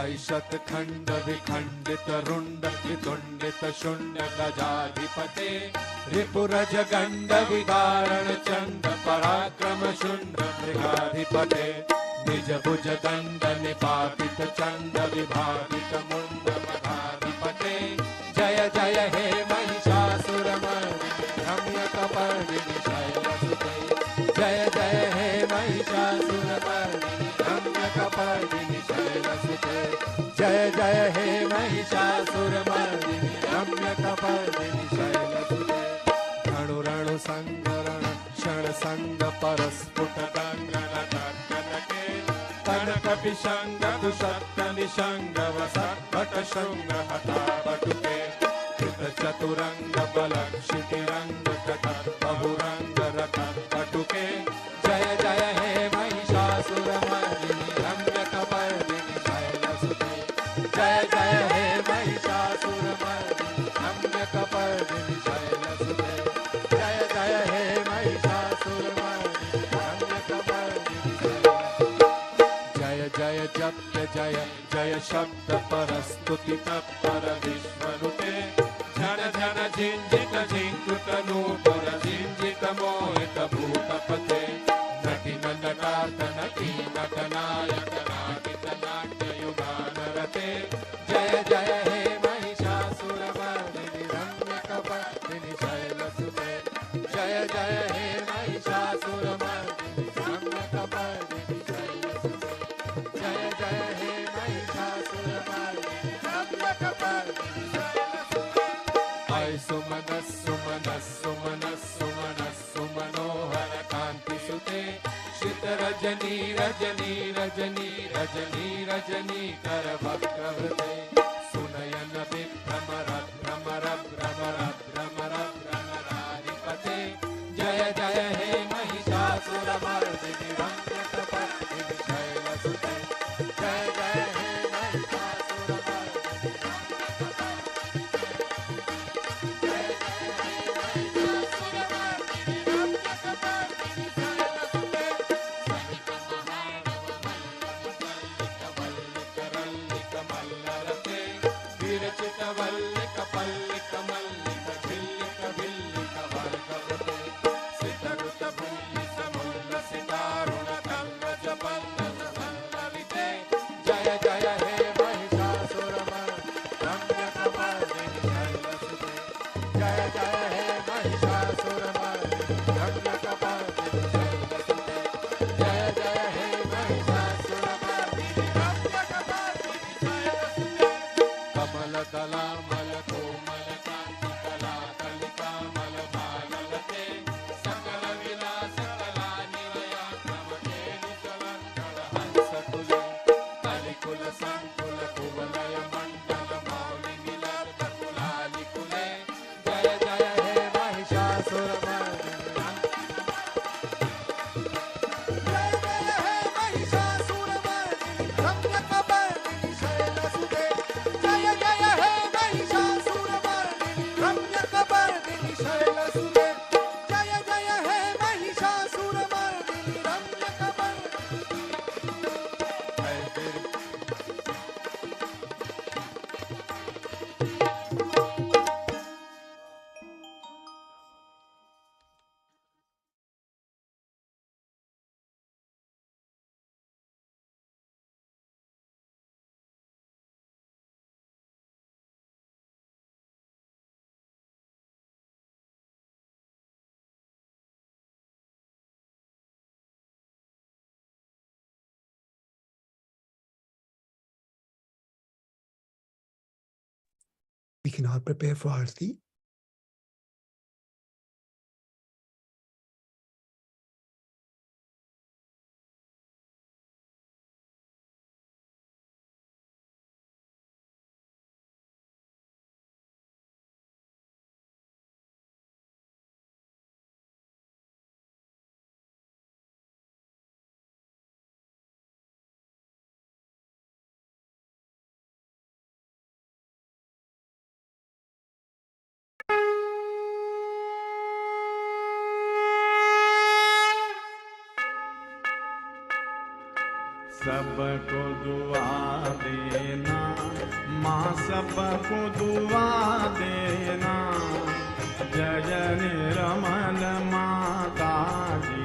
ऐशत खंड विखंडित रुंड वितुंडित शुंड गजाधिपते रिपुरज गंड विदारण चंड पराक्रम शुंड मृगाधिपते निज भुज दंड निपातित चंड विभागित मुंड मधाधिपते जय जय हे महिषासुर मर्दिनी रम्य कपर्दिनी शैलसुते जय जय हे महिषासुर मर्दिनी रम्य कपर्दिनी शैलसुते जय जय हे महिषासुर मर्दिनी रम्य कपर्दिनी शैलसुते रणु रणु संगरण क्षण संग परस्फुट दंगन तर्कनके कनक विषंग कुशत्त निषंग वसत् भट शृंग हता बटुके कृत चतुरंग बल क्षितिरंग कथा बहुरंग रथ बटुके जय जय हे महिषासुर मर्दिनी रम्य कपर्दिनी शैलसुते जय जय हे महिषासुर मर्दिनी रम्य कपर्दिनी शैलसुते जय जय हे महिषासुर मर्दिनी रम्य कपर्दिनी शैलसुते जय जय जप्य जय जय शब्द परस्तुति तत्पर विश्वनुते झन झन झिंझित झिंकृत नूपुर झिंझित मोहित भूतपते नटी नटार्थ नटी नटनायक नाटित नाट्य युगानरते जय जय हे महिषासुर मर्दिनी रम्य कपर्दिनी शैलसुते जय जय हे महिषासुर मर्दिनी रम्य कपर्दिनी शैलसुते जय जय हे महिषासुर मर्दिनी रम्य कपर्दिनी शैलसुते ऐ सुमनः सुमनः सुमनः सुमनः सुमनोहर कांति सुते श्रित रजनी रजनी रजनी रजनी रजनी कर वक्रवृते सुनयन विभ्रमर भ्रमर भ्रमर भ्रमर भ्रमराधिपते जय जय हे महिषासुर मर्दिनी रम्य कपर्दिनी शैलसुते जय जय हे महिषासुर मर्दिनी रम्य कपर्दिनी जय जय हे महिषासुर मर्दिनी रम्य कपर्दिनी शैलसुते वल्लिक मल्लरते विरचित वल्लिक पल्लिक Mallik झिल्लिक भिल्लिक वर्गवते सितरुत भुल्लिस मुल्लसित can all prepare for Aarti. सबको दुआ देना माँ, सबको दुआ देना। जय निर्मल माता जी,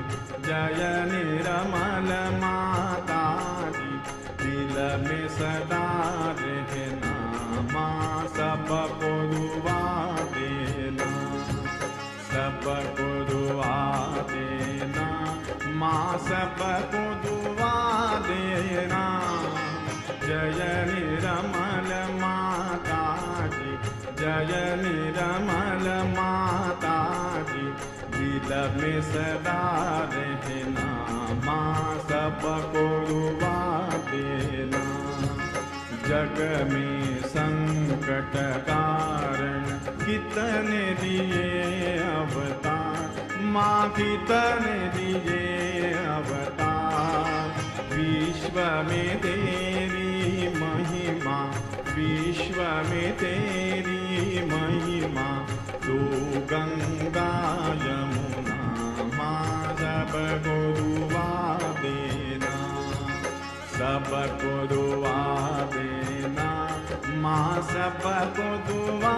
जय निर्मल माता जी, दिल में सदा रहना माँ, सबको दुआ देना, सबको दुआ देना माँ, सबको दुआ देना। जय निर्मल माता जी, जय निर्मल माता जी, दिल में सदा रहना माँ, सबको दुआ देना। जग में संकट कारण कितने दिए अवतार माँ, कितने दिए अवतार। विश्व में तेरी महिमा, विश्व में तेरी महिमा, तू गंगा यमुना माँ, सबको दुआ देना, सबको दुआ देना माँ, सबको दुआ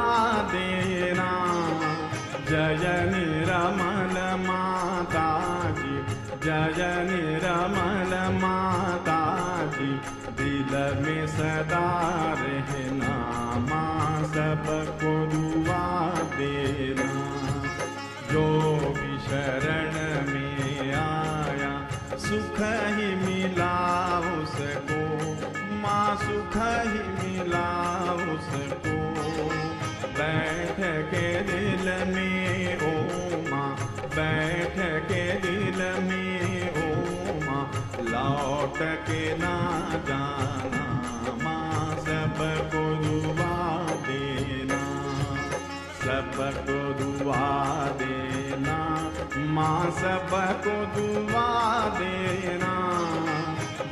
देना। जय निर्मल माता जी, जय निर्मल माता जी, दिल में सदा रहना माँ, सबको दुआ देना। जो भी शरण में आया सुख ही मिला उसको माँ, सुख ही मिला उसको। बैठ के दिल में ओ माँ, बैठ के दिल में ओ माँ, लौट के ना जाना माँ, सबको दुआ देना, सबको दुआ देना माँ, सबको दुआ देना।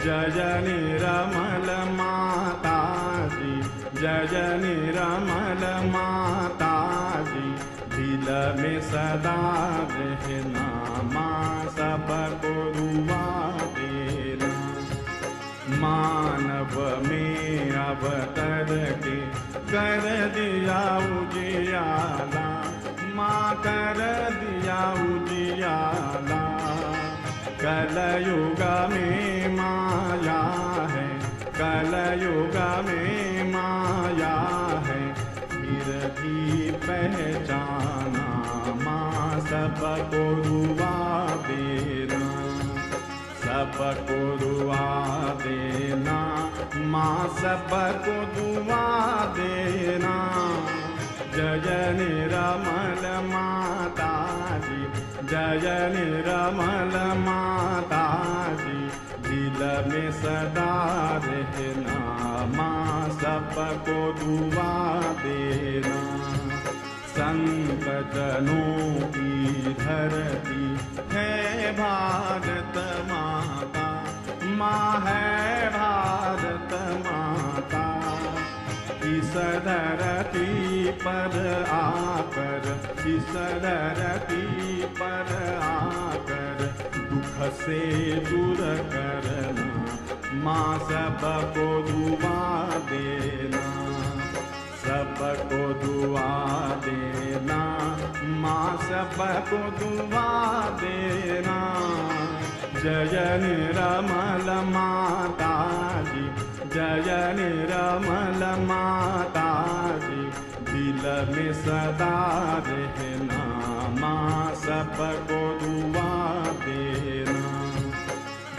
जय निर्मल माता जी, जय निर्मल माता जी, दिल में सदा रहना माँ, सबको दुआ देना। मानव में अवतर के कर दिया उजियाला माँ, कर दिया उजियाला। कलयुग में माया है, कलयुग में माया है, फिर भी पहचाना माँ, सबको दुआ देना, सबको दुआ देना माँ, सबको दुआ देना। जय निर्मल माता जी, जय निर्मल माता जी, दिल में सदा रहना माँ, सबको दुआ देना। संत जनों की धरती है भारत माता, माँ है भारत माता। इस धरती पर आकर, इस धरती पर आकर, दुख से दूर करना माँ, सबको दुआ देना, सबको दुआ देना माँ, सबको दुआ देना। जय निर्मल माता जी, जय निर्मल माता जी, दिल में सदा रहना माँ, सबको दुआ देना।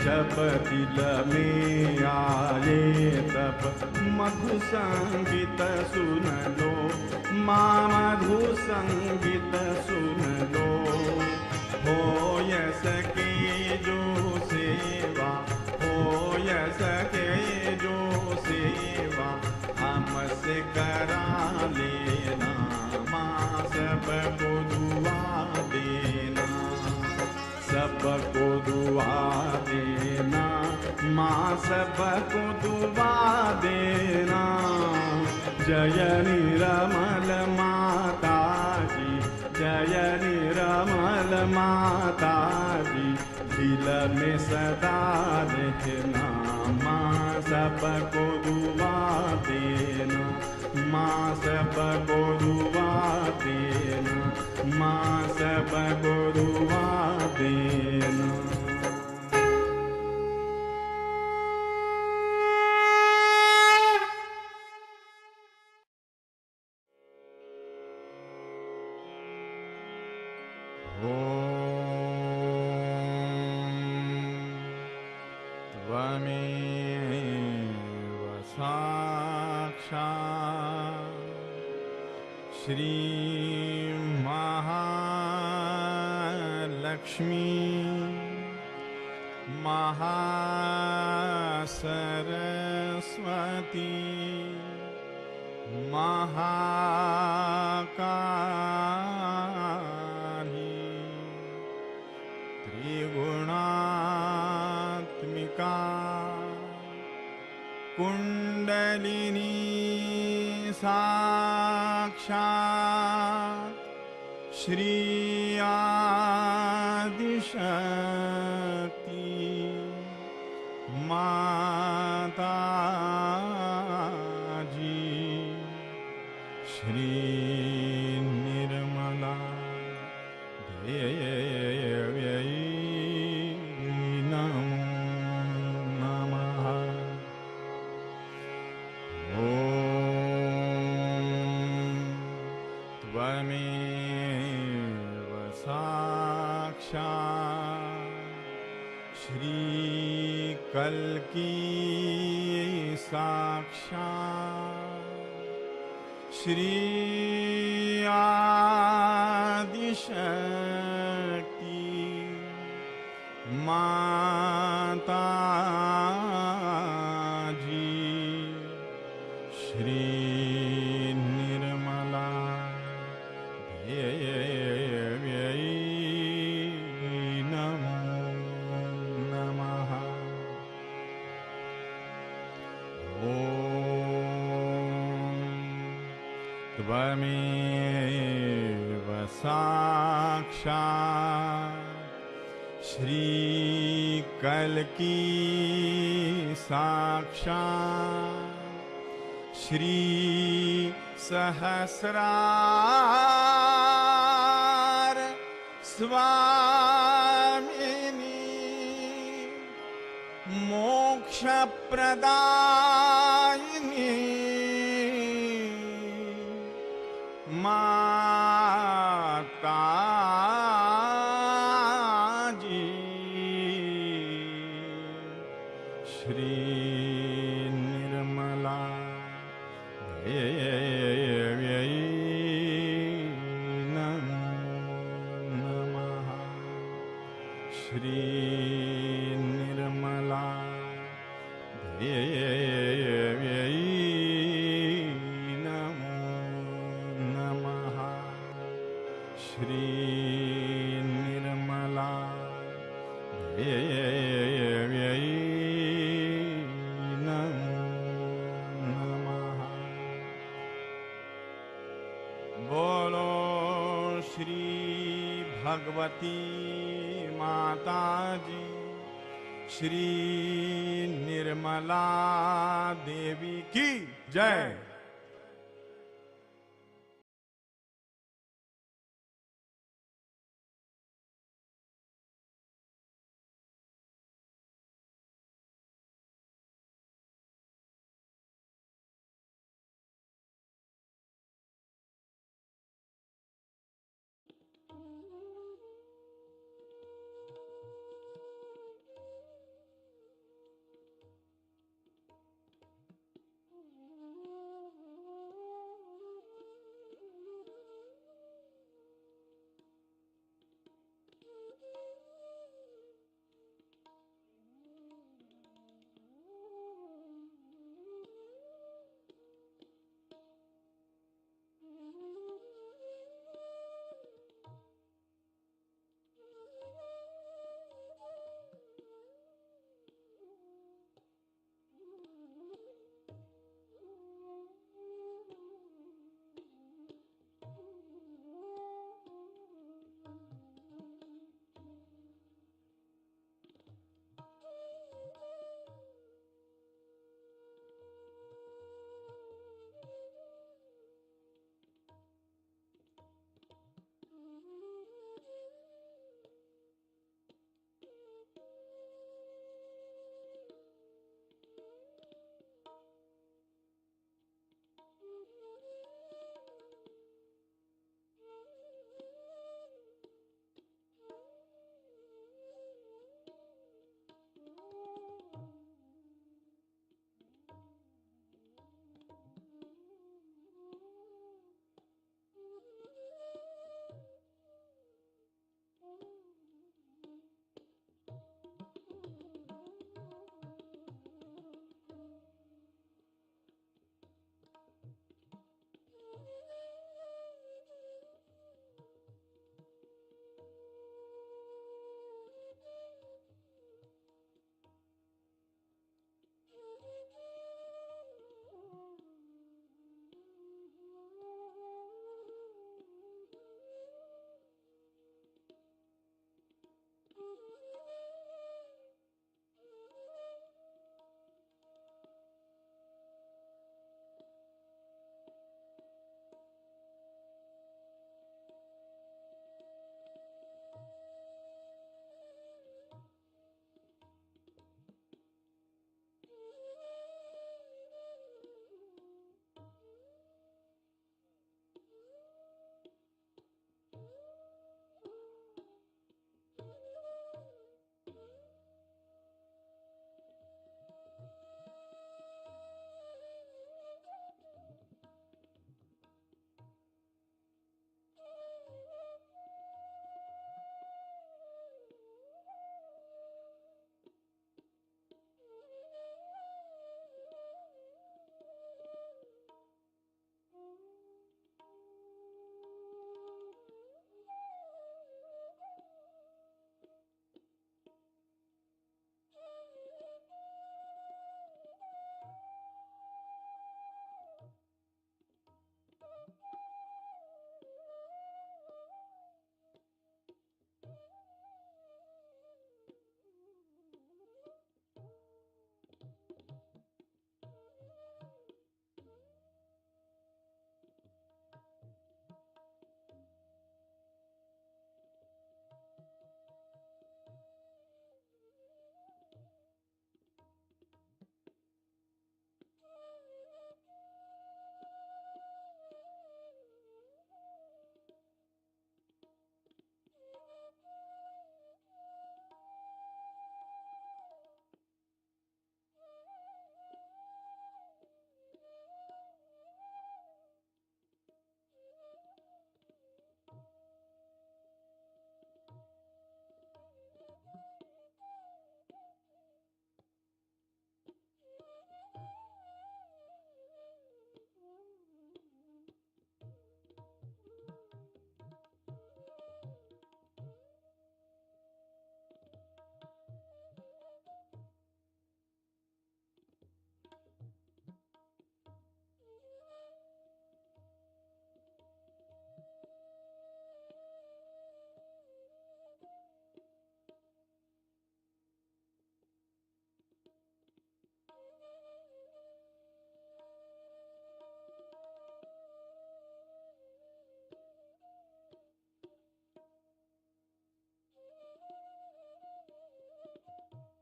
जब दिल में आए तब मधु संगीत सुन लो, माँ मधु संगीत सुन लो। हो सके जो सेवा, हो सके जो सेवा हमसे करा लेना, माँ सबको दुआ देना, सबको दुआ देना, माँ सबको दुआ देना। जय निरमल माता जी, जय निरमल माता जी, दिल में सदा रहना, माँ सबको दुआ देना, माँ सबको दुआ देना, माँ सबको दुआ देना। त्वमेव साक्षात् श्री महालक्ष्मी महासरस्वती महाकाली त्रिगुणात्मिका कुंडलिनी साक्षात् श्री आदिशक्ति माता जी, श्री निर्मला देव्यै नमो नमः। त्वमेव साक्षात् श्री कल्की साक्षात् श्री आदिशक्ति माता जी, श्री निर्मला देव्यै नमो नमः। त्वमेव साक्षात् श्री कल्की साक्षात् श्री सहस्रार स्वामिनी मोक्ष प्रदायिनी माता जी, श्री निर्मला देव्यै नमो नमः। श्री निर्मला देव्यै नमो नमः। श्री निर्मला देव्यै नमो नमः। बोलो श्री भगवती माता जी, श्री निर्मला देवी की जय।